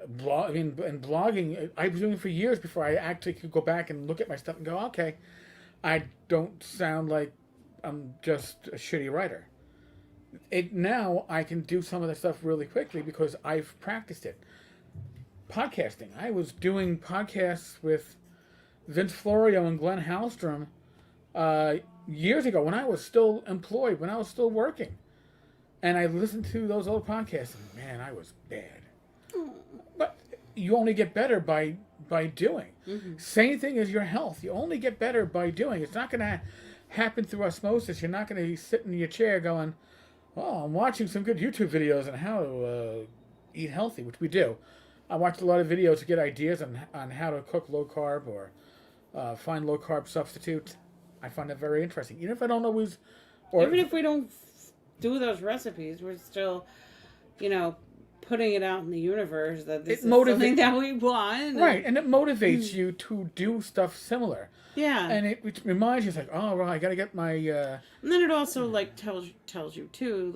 And blogging, I was doing it for years before I actually could go back and look at my stuff and go, okay, I don't sound like I'm just a shitty writer. Now I can do some of the stuff really quickly because I've practiced it. Podcasting. I was doing podcasts with Vince Florio and Glenn Hallstrom years ago when I was still employed, when I was still working. And I listened to those old podcasts and, man, I was bad. But you only get better by doing. Mm-hmm. Same thing as your health. You only get better by doing. It's not going to happen through osmosis. You're not going to be sitting in your chair going, oh, I'm watching some good YouTube videos on how to eat healthy, which we do. I watched a lot of videos to get ideas on how to cook low carb or find low carb substitutes. I find that very interesting. Even if I don't always... Even if we don't do those recipes, we're still, putting it out in the universe that this is something that we want. Right, and it motivates you to do stuff similar. Yeah. And it reminds you, it's like, oh, well, I got to get my... And then it also, tells you, too,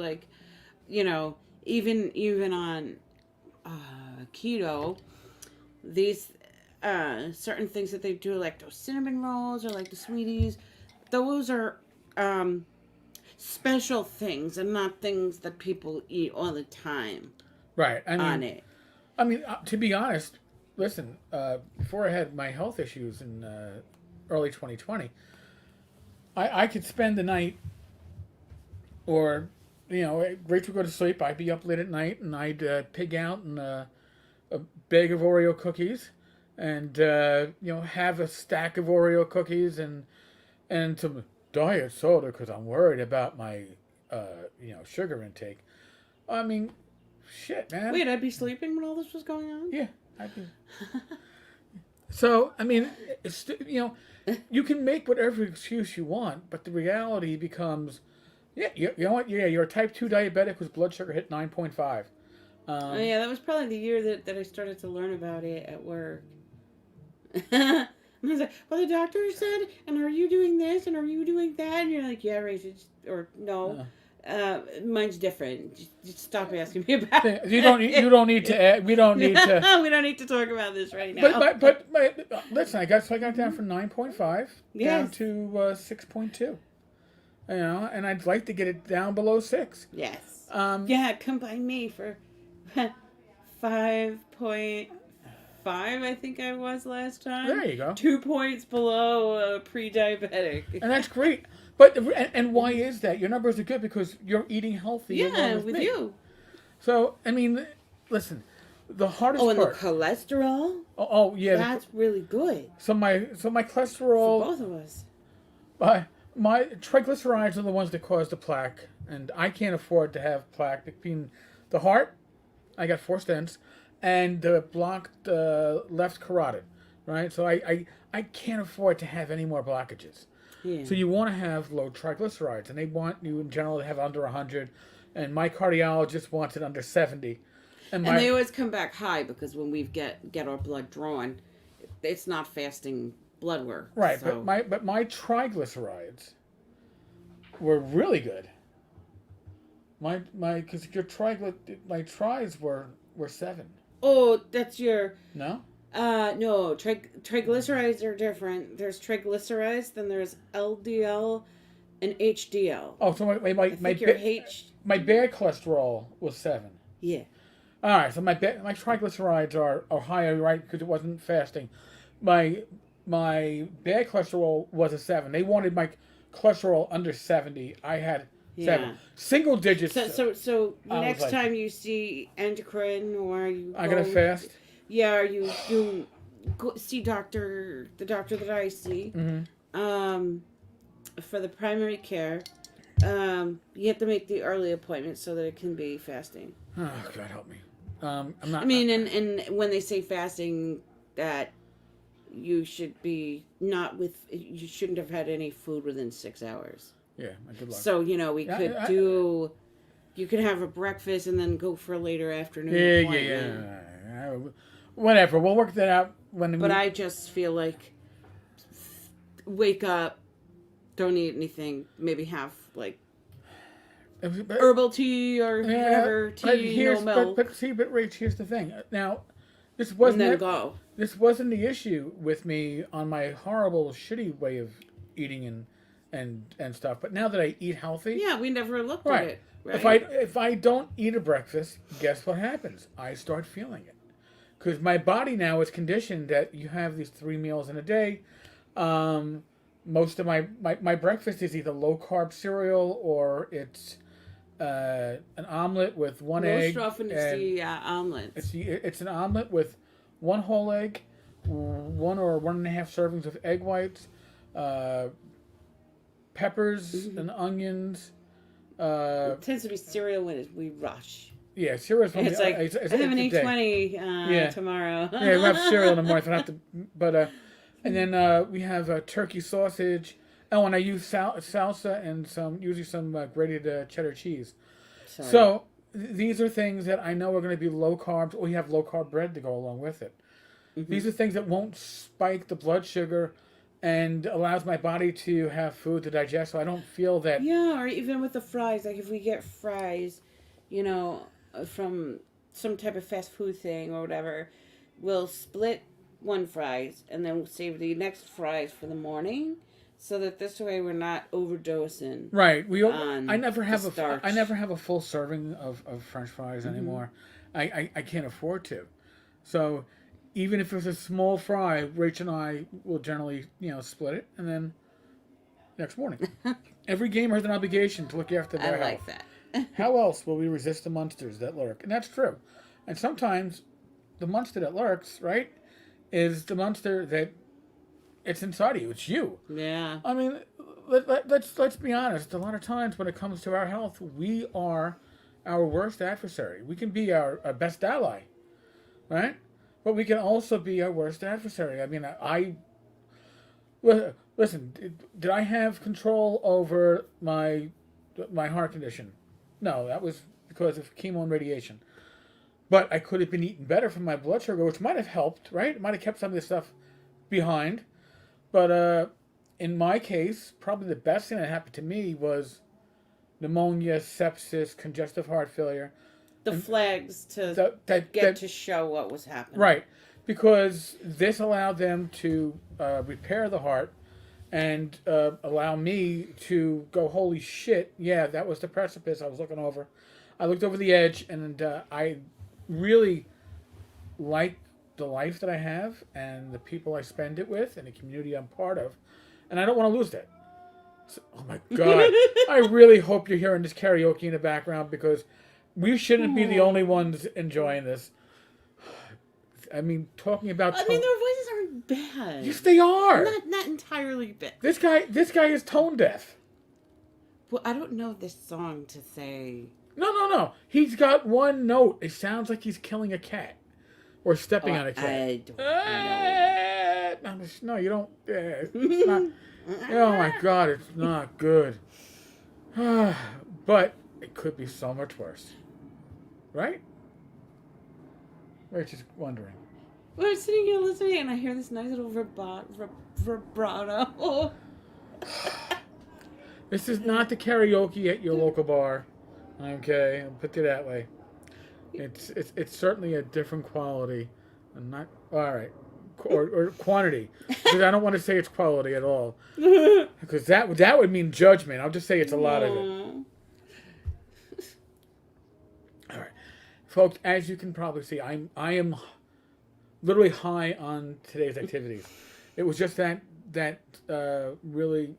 even on keto, these certain things that they do, like those cinnamon rolls or like the sweeties, those are special things and not things that people eat all the time. Right. I mean, to be honest, listen, before I had my health issues in early 2020, I could spend the night or, right to go to sleep. I'd be up late at night and I'd pig out and a bag of Oreo cookies and, have a stack of Oreo cookies and some diet soda because I'm worried about my, sugar intake. I mean... Shit, man. Wait, I'd be sleeping when all this was going on? Yeah, I'd be. So, I mean, it's, you can make whatever excuse you want, but the reality becomes, you know what? Yeah, you're a type 2 diabetic whose blood sugar hit 9.5. Yeah, that was probably the year that I started to learn about it at work. And I was like, well, the doctor said, and are you doing this, and are you doing that? And you're like, yeah, Rach, or no. Mine's different. Just stop asking me about it. You don't need to. We don't need to. We don't need to talk about this right now. But listen, I got down from 9.5 down to 6.2. And I'd like to get it down below 6. Yes. Come by me for 5.5. I think I was last time. There you go. 2 points below pre-diabetic. And that's great. But and why is that? Your numbers are good because you're eating healthy. Yeah, with me. You. So, I mean, listen, the hardest part... Oh, and the cholesterol? Oh yeah. That's really good. So my cholesterol... For both of us. My triglycerides are the ones that cause the plaque, and I can't afford to have plaque. Between the heart, I got 4 stents, and the blocked left carotid, right? So I can't afford to have any more blockages. Yeah. So you want to have low triglycerides, and they want you in general to have under 100, and my cardiologist wants it under 70. And they always come back high because when we get our blood drawn, it's not fasting blood work. Right, so. but my triglycerides were really good. Because my tries were 7. Oh, that's your... No? No. Triglycerides are different. There's triglycerides, then there's LDL and HDL. Oh, so my bad cholesterol was 7. Yeah. All right, so my triglycerides are higher, right? Because it wasn't fasting. My bad cholesterol was a 7. They wanted my cholesterol under 70. I had 7. Single digits. So next time you see endocrine or you I gotta fast. Yeah, or you go see the doctor that I see. Mm-hmm. For the primary care, you have to make the early appointment so that it can be fasting. Oh, God help me. I'm not. I mean, and when they say fasting, that you should be you shouldn't have had any food within 6 hours. Yeah, good luck. So, you could have a breakfast and then go for a later afternoon appointment. Yeah. Whatever, we'll work that out But I just feel like wake up, don't eat anything, maybe have herbal tea or whatever tea, no milk. But Rach, here's the thing. Now, this wasn't the issue with me on my horrible, shitty way of eating and stuff. But now that I eat healthy, we never looked at it. Right? If I don't eat a breakfast, guess what happens? I start feeling it, because my body now is conditioned that you have these 3 meals in a day. Most of my breakfast is either low carb cereal or it's an omelet with 1 egg. Most often it's the omelet. It's an omelet with 1 whole egg, 1 or 1.5 servings of egg whites, peppers and onions. It tends to be cereal when we rush. Yeah, cereal. It's like I have an 8:20 tomorrow. Yeah, we have cereal in the morning. If I have to, but and then we have turkey sausage. Oh, and I use salsa and usually some grated cheddar cheese. Sorry. So these are things that I know are going to be low carbs, or you have low carb bread to go along with it. Mm-hmm. These are things that won't spike the blood sugar and allows my body to have food to digest, so I don't feel that... Yeah, or even with the fries. Like, if we get fries, from some type of fast food thing or whatever, we'll split 1 fries and then we'll save the next fries for the morning, so that this way we're not overdosing. Right. I never have a full serving of French fries anymore. I can't afford to. So... even if it's a small fry, Rach and I will generally, split it, and then next morning. Every gamer has an obligation to look after their health. I like that. How else will we resist the monsters that lurk? And that's true. And sometimes the monster that lurks, right, is the monster that it's inside of you. It's you. Yeah. I mean, let's be honest. A lot of times when it comes to our health, we are our worst adversary. We can be our best ally, right? But we can also be our worst adversary. I mean, listen, did I have control over my heart condition? No, that was because of chemo and radiation. But I could have been eating better for my blood sugar, which might have helped, right? It might have kept some of this stuff behind. But in my case, probably the best thing that happened to me was pneumonia, sepsis, congestive heart failure. The flags to show what was happening. Right. Because this allowed them to repair the heart and allow me to go, holy shit, yeah, that was the precipice I was looking over. I looked over the edge, and I really like the life that I have and the people I spend it with and the community I'm part of. And I don't want to lose that. So, oh, my God. I really hope you're hearing this karaoke in the background, because... we shouldn't be the only ones enjoying this. I mean, talking about... their voices aren't bad. Yes, they are. Not entirely bad. This guy is tone deaf. Well, I don't know this song to say... No. He's got 1 note. It sounds like he's killing a cat. Or stepping on a cat. I don't know. No, you don't... it's not... Oh, my God, it's not good. But it could be so much worse. Right? We're just wondering. Well, I'm sitting here listening, and I hear this nice little vibrato. This is not the karaoke at your local bar. Okay, I'll put it that way. It's certainly a different quality. I'm not all right, or quantity, because I don't want to say it's quality at all, because that would mean judgment. I'll just say it's a lot of it. All right, folks. As you can probably see, I am literally high on today's activities. It was just that really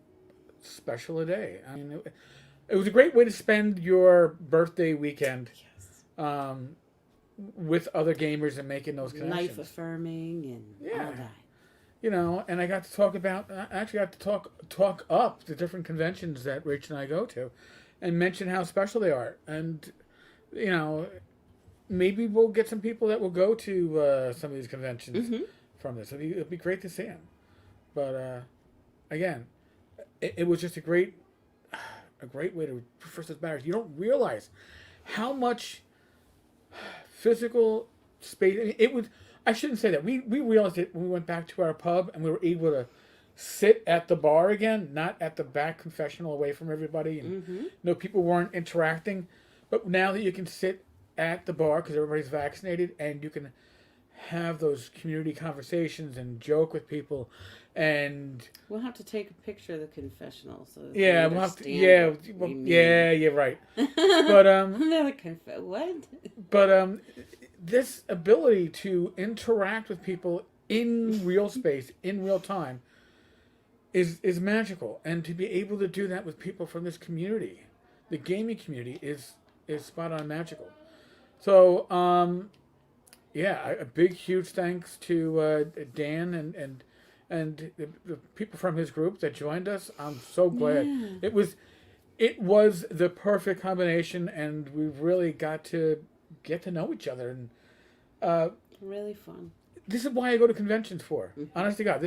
special a day. I mean, it was a great way to spend your birthday weekend. Yes. With other gamers and making those connections. Life affirming and all that. You know, and I got to talk about. I actually got to talk up the different conventions that Rach and I go to, and mention how special they are. And you know, maybe we'll get some people that will go to some of these conventions from this. It'll be great to see them. But again, it was just a great way to first this marriage. You don't realize how much physical space. I mean, it was. I shouldn't say that. We realized it when we went back to our pub and we were able to sit at the bar again, not at the back confessional away from everybody. And people weren't interacting. But now that you can sit at the bar because everybody's vaccinated and you can have those community conversations and joke with people, and we'll have to take a picture of the confessional so that we'll have to. Yeah, you're right. But another what? But this ability to interact with people in real space, in real time, is magical, and to be able to do that with people from this community, the gaming community, is spot on magical. So a big huge thanks to Dan and the people from his group that joined us. I'm so glad. Yeah. It was the perfect combination, and we really got to get to know each other, and really fun. This is why I go to conventions for. Honest to God,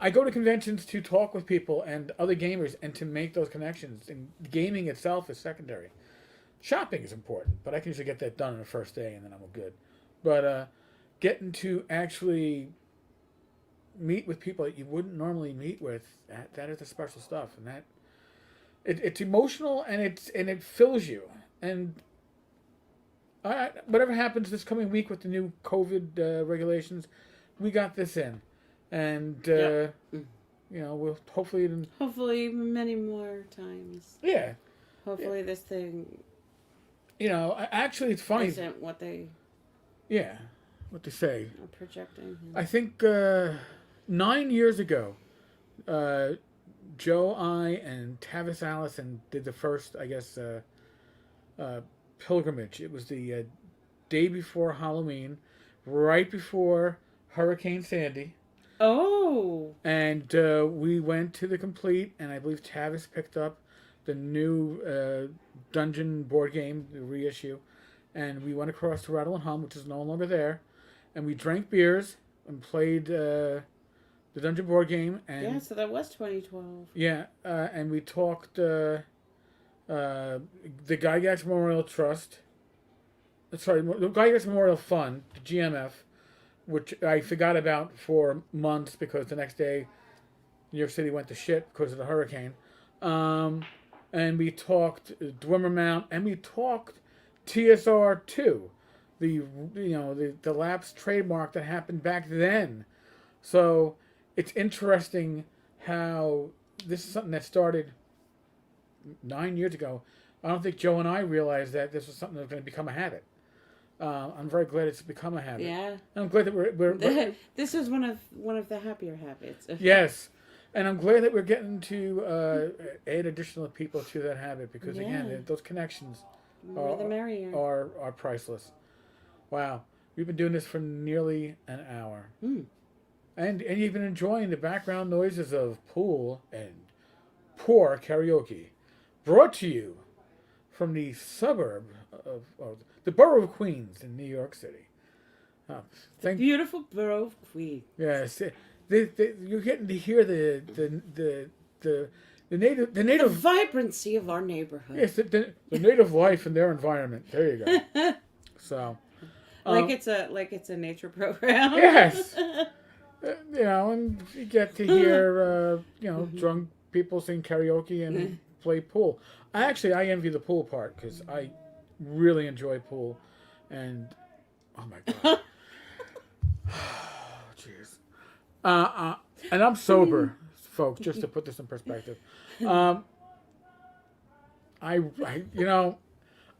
I go to conventions to talk with people and other gamers and to make those connections. And gaming itself is secondary. Shopping is important, but I can usually get that done on the first day, and then I'm good. But getting to actually meet with people that you wouldn't normally meet with, that is the special stuff, and that it's emotional, and it fills you. And whatever happens this coming week with the new COVID regulations, we got this in, and we'll hopefully many more times. Yeah. Hopefully this thing. Actually, it's funny. Isn't what they. Yeah, what they say. Projecting. I think 9 years ago, Joe I and Tavis Allison did the first, I guess, pilgrimage. It was the day before Halloween, right before Hurricane Sandy. Oh. And we went to the Complete, and I believe Tavis picked up the new Dungeon board game, the reissue, and we went across to Rattle and Hum, which is no longer there, and we drank beers and played the Dungeon board game. And yeah, so that was 2012. Yeah, and we talked the Gygax Memorial Trust. Sorry, the Gygax Memorial Fund, the GMF, which I forgot about for months because the next day New York City went to shit because of the hurricane. And we talked Dwimmer Mount, and we talked TSR2, the lapsed trademark that happened back then. So it's interesting how this is something that started 9 years ago. I don't think Joe and I realized that this was something that was going to become a habit. I'm very glad it's become a habit. Yeah. I'm glad that we're this is one of the happier habits. Yes. And I'm glad that we're getting to add additional people to that habit because, again, those connections are priceless. Wow. We've been doing this for nearly an hour. And you've been enjoying the background noises of pool and poor karaoke. Brought to you from the suburb of the borough of Queens in New York City. The beautiful borough of Queens. Yes. You're getting to hear the native the vibrancy of our neighborhood. Yes, the native life in their environment. There you go. So, it's a nature program. Yes, and you get to hear drunk people sing karaoke and play pool. I envy the pool part because I really enjoy pool, and oh my god, jeez. And I'm sober, folks. Just to put this in perspective, I'm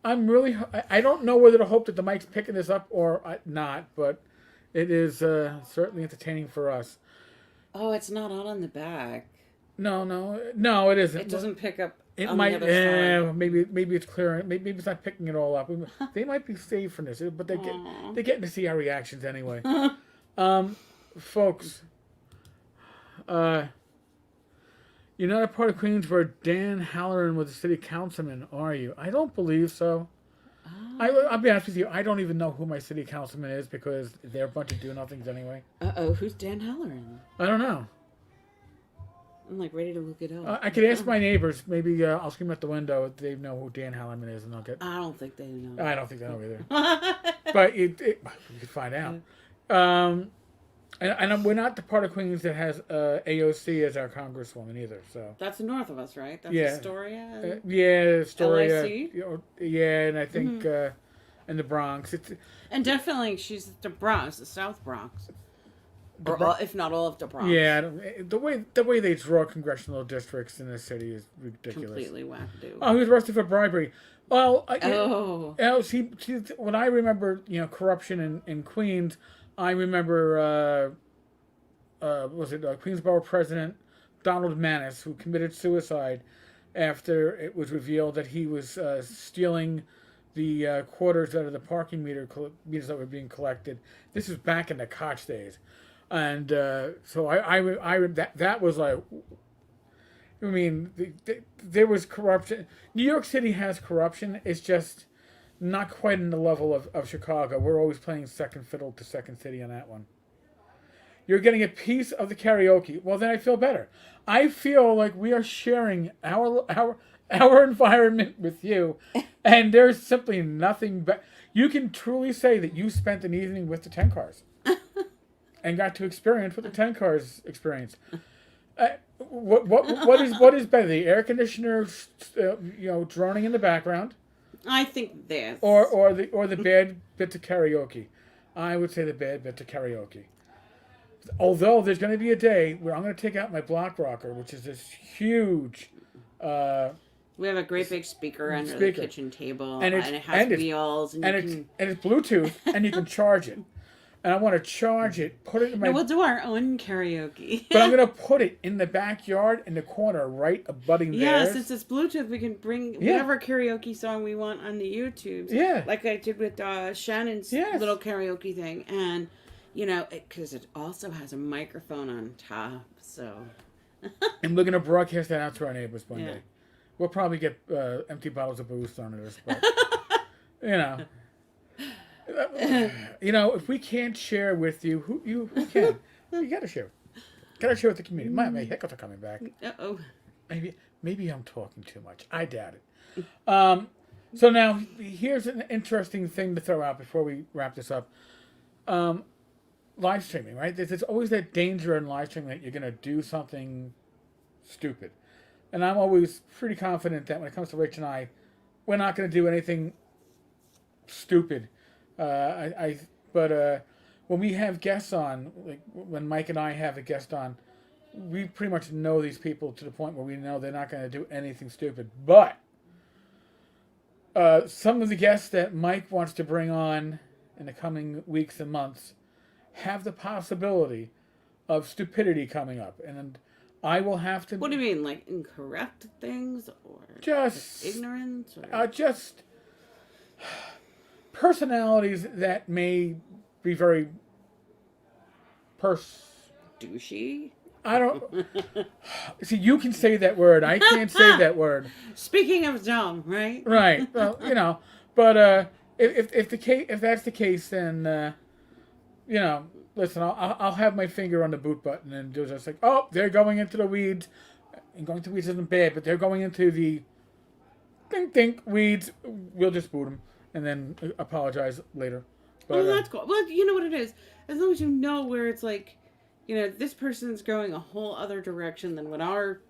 really. I don't know whether to hope that the mic's picking this up or not, but it is certainly entertaining for us. Oh, it's not on the back. No, it isn't. It doesn't pick up. It might. Maybe it's clear. Maybe it's not picking it all up. They might be saved from this, but they're getting to see our reactions anyway. Folks, you're not a part of Queens where Dan Halloran was a city councilman, are you? I don't believe so. I'll be honest with you. I don't even know who my city councilman is because they're a bunch of do-nothings anyway. Who's Dan Halloran? I don't know. I'm like ready to look it up. I could ask my neighbors. Maybe I'll scream at the window if they know who Dan Halloran is, and I'll get. I don't think they know. I don't think they know either. But you could find out. And we're not the part of Queens that has AOC as our congresswoman either. So that's north of us, right? That's Astoria. Astoria. LIC? And I think in the Bronx. And definitely, she's the Bronx, the South Bronx. If not all of the Bronx. Yeah, the way they draw congressional districts in the city is ridiculous. Completely wackadoo. Oh, he was arrested for bribery. Well, see, when I remember, corruption in Queens, I remember, Queensborough President Donald Maness, who committed suicide after it was revealed that he was stealing the quarters out of the parking meters that were being collected. This was back in the Koch days. And so that was like, I mean, there was corruption. New York City has corruption. It's just not quite in the level of Chicago. We're always playing second fiddle to Second City on that one. You're getting a piece of the karaoke. Well, then I feel better. I feel like we are sharing our environment with you, and there's simply nothing better. You can truly say that you spent an evening with the Tenkars. And got to experience what the Tenkars experience. What is better, the air conditioner, droning in the background? I think this. Or the bad bits of karaoke. I would say the bad bits of karaoke. Although there's going to be a day where I'm going to take out my block rocker, which is this huge. We have a great big speaker under the kitchen table, and it has wheels, and it's Bluetooth, and you can charge it. And I want to charge it, put it in my... No, we'll do our own karaoke. But I'm going to put it in the backyard, in the corner, right abutting theirs. Yeah, since it's Bluetooth, we can bring whatever karaoke song we want on the YouTubes. Yeah. Like I did with Shannon's little karaoke thing. And, because it also has a microphone on top, so... And we're going to broadcast that out to our neighbors one day. We'll probably get empty bottles of booze thrown at us, but, if we can't share with you, who can? You got to share. Got to share with the community. My hiccups are coming back. Uh-oh. Maybe I'm talking too much. I doubt it. So now, here's an interesting thing to throw out before we wrap this up. Live streaming, right? There's always that danger in live streaming that you're going to do something stupid. And I'm always pretty confident that when it comes to Rach and I, we're not going to do anything stupid. But when we have guests on, like when Mike and I have a guest on, we pretty much know these people to the point where we know they're not going to do anything stupid. But some of the guests that Mike wants to bring on in the coming weeks and months have the possibility of stupidity coming up. And I will have to... What do you mean, like incorrect things? Or just ignorance? Or... just... personalities that may be very douchey. I don't see. You can say that word. I can't say that word. Speaking of dumb, right? Right. Well, But if that's the case, then listen. I'll have my finger on the boot button and do just like, oh, they're going into the weeds. And going to weeds isn't bad, but they're going into the think weeds. We'll just boot them. And then apologize later. But, that's cool. Well, you know what it is. As long as you know where it's like, this person's going a whole other direction than what our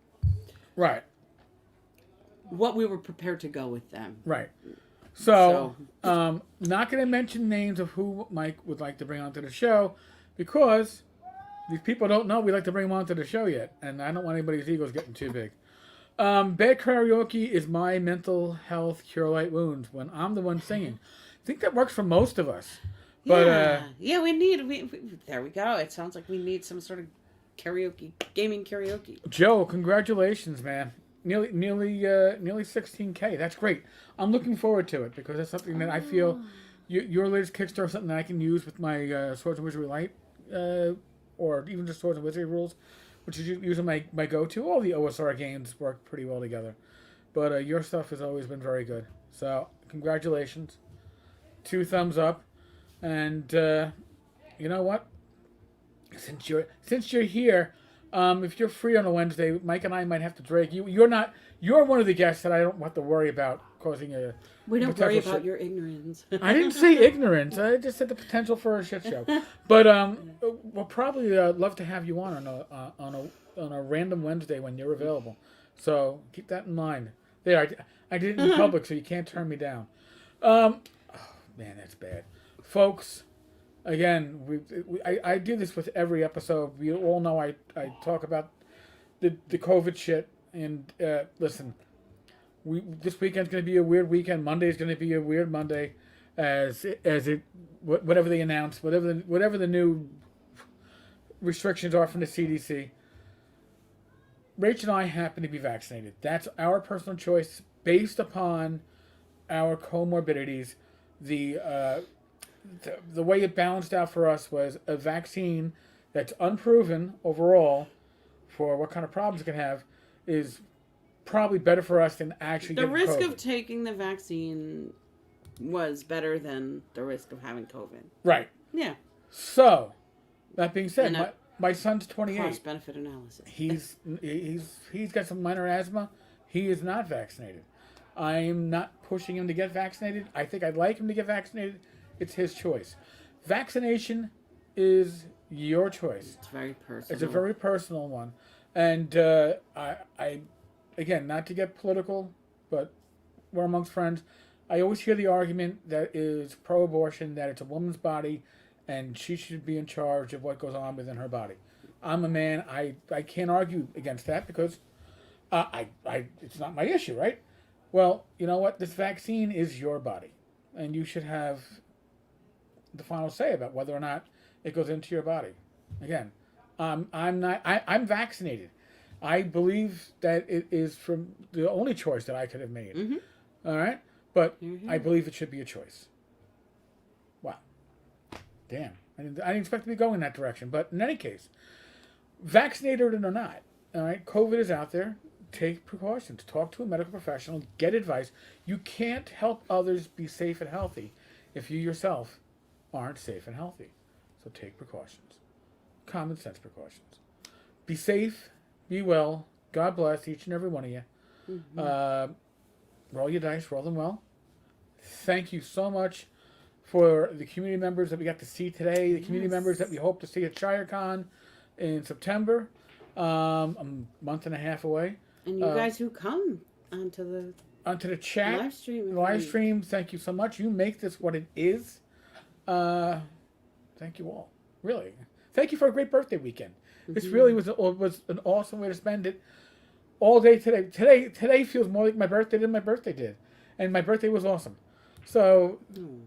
Right. What we were prepared to go with them. Right. So not going to mention names of who Mike would like to bring onto the show because these people don't know we like to bring them onto the show yet, and I don't want anybody's egos getting too big. Bad karaoke is my mental health cure light wounds when I'm the one singing. I think that works for most of us. But, we need. There we go. It sounds like we need some sort of gaming karaoke. Joe, congratulations, man! Nearly 16K. That's great. I'm looking forward to it because that's something that I feel your latest Kickstarter is something that I can use with my Swords and Wizardry Light, or even just Swords and Wizardry rules, which is usually my go-to. All the OSR games work pretty well together, but your stuff has always been very good. So congratulations, 2 thumbs up, and you know what? Since you're here. If you're free on a Wednesday, Mike and I might have to drag you. You're one of the guests that I don't have to worry about causing a. We don't worry about your ignorance. I didn't say ignorance. I just said the potential for a shit show. But we'll probably love to have you on a random Wednesday when you're available. So keep that in mind. There, I did it in public, so you can't turn me down. Oh man, that's bad, folks. Again, I do this with every episode. We all know I talk about the COVID shit. And listen, this weekend's going to be a weird weekend. Monday's going to be a weird Monday, whatever they announce, whatever the new restrictions are from the CDC. Rach and I happen to be vaccinated. That's our personal choice based upon our comorbidities. The way it balanced out for us was a vaccine that's unproven overall for what kind of problems it can have is probably better for us than actually the getting risk COVID. Of taking the vaccine was better than the risk of having COVID. Right. Yeah. So, that being said, my son's 28. Cost-benefit analysis. He's got some minor asthma. He is not vaccinated. I'm not pushing him to get vaccinated. I think I'd like him to get vaccinated. It's his choice. Vaccination is your choice. It's very personal. It's a very personal one. And I again, not to get political, but we're amongst friends. I always hear the argument that is pro-abortion, that it's a woman's body, and she should be in charge of what goes on within her body. I'm a man. I can't argue against that because it's not my issue, right? Well, you know what? This vaccine is your body, and you should have the final say about whether or not it goes into your body. Again, I'm vaccinated. I believe that it is from the only choice that I could have made. Mm-hmm. All right, but I believe it should be a choice. Wow, damn! I didn't expect to be going in that direction. But in any case, vaccinated or not, all right, COVID is out there. Take precautions. Talk to a medical professional. Get advice. You can't help others be safe and healthy if you yourself aren't safe and healthy. So take precautions. Common sense precautions. Be safe. Be well. God bless each and every one of you. Mm-hmm. Roll your dice. Roll them well. Thank you so much for the community members that we got to see today. The community members that we hope to see at ShireCon in September. A month and a half away. And you guys who come onto the chat. Live stream. Thank you so much. You make this what it is. Thank you all. Really. Thank you for a great birthday weekend. Mm-hmm. This really was an awesome way to spend it. All day today. Today feels more like my birthday than my birthday did. And my birthday was awesome. So,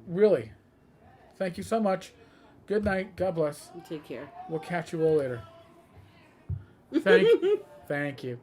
really, thank you so much. Good night. God bless. Take care. We'll catch you all later. Thank you.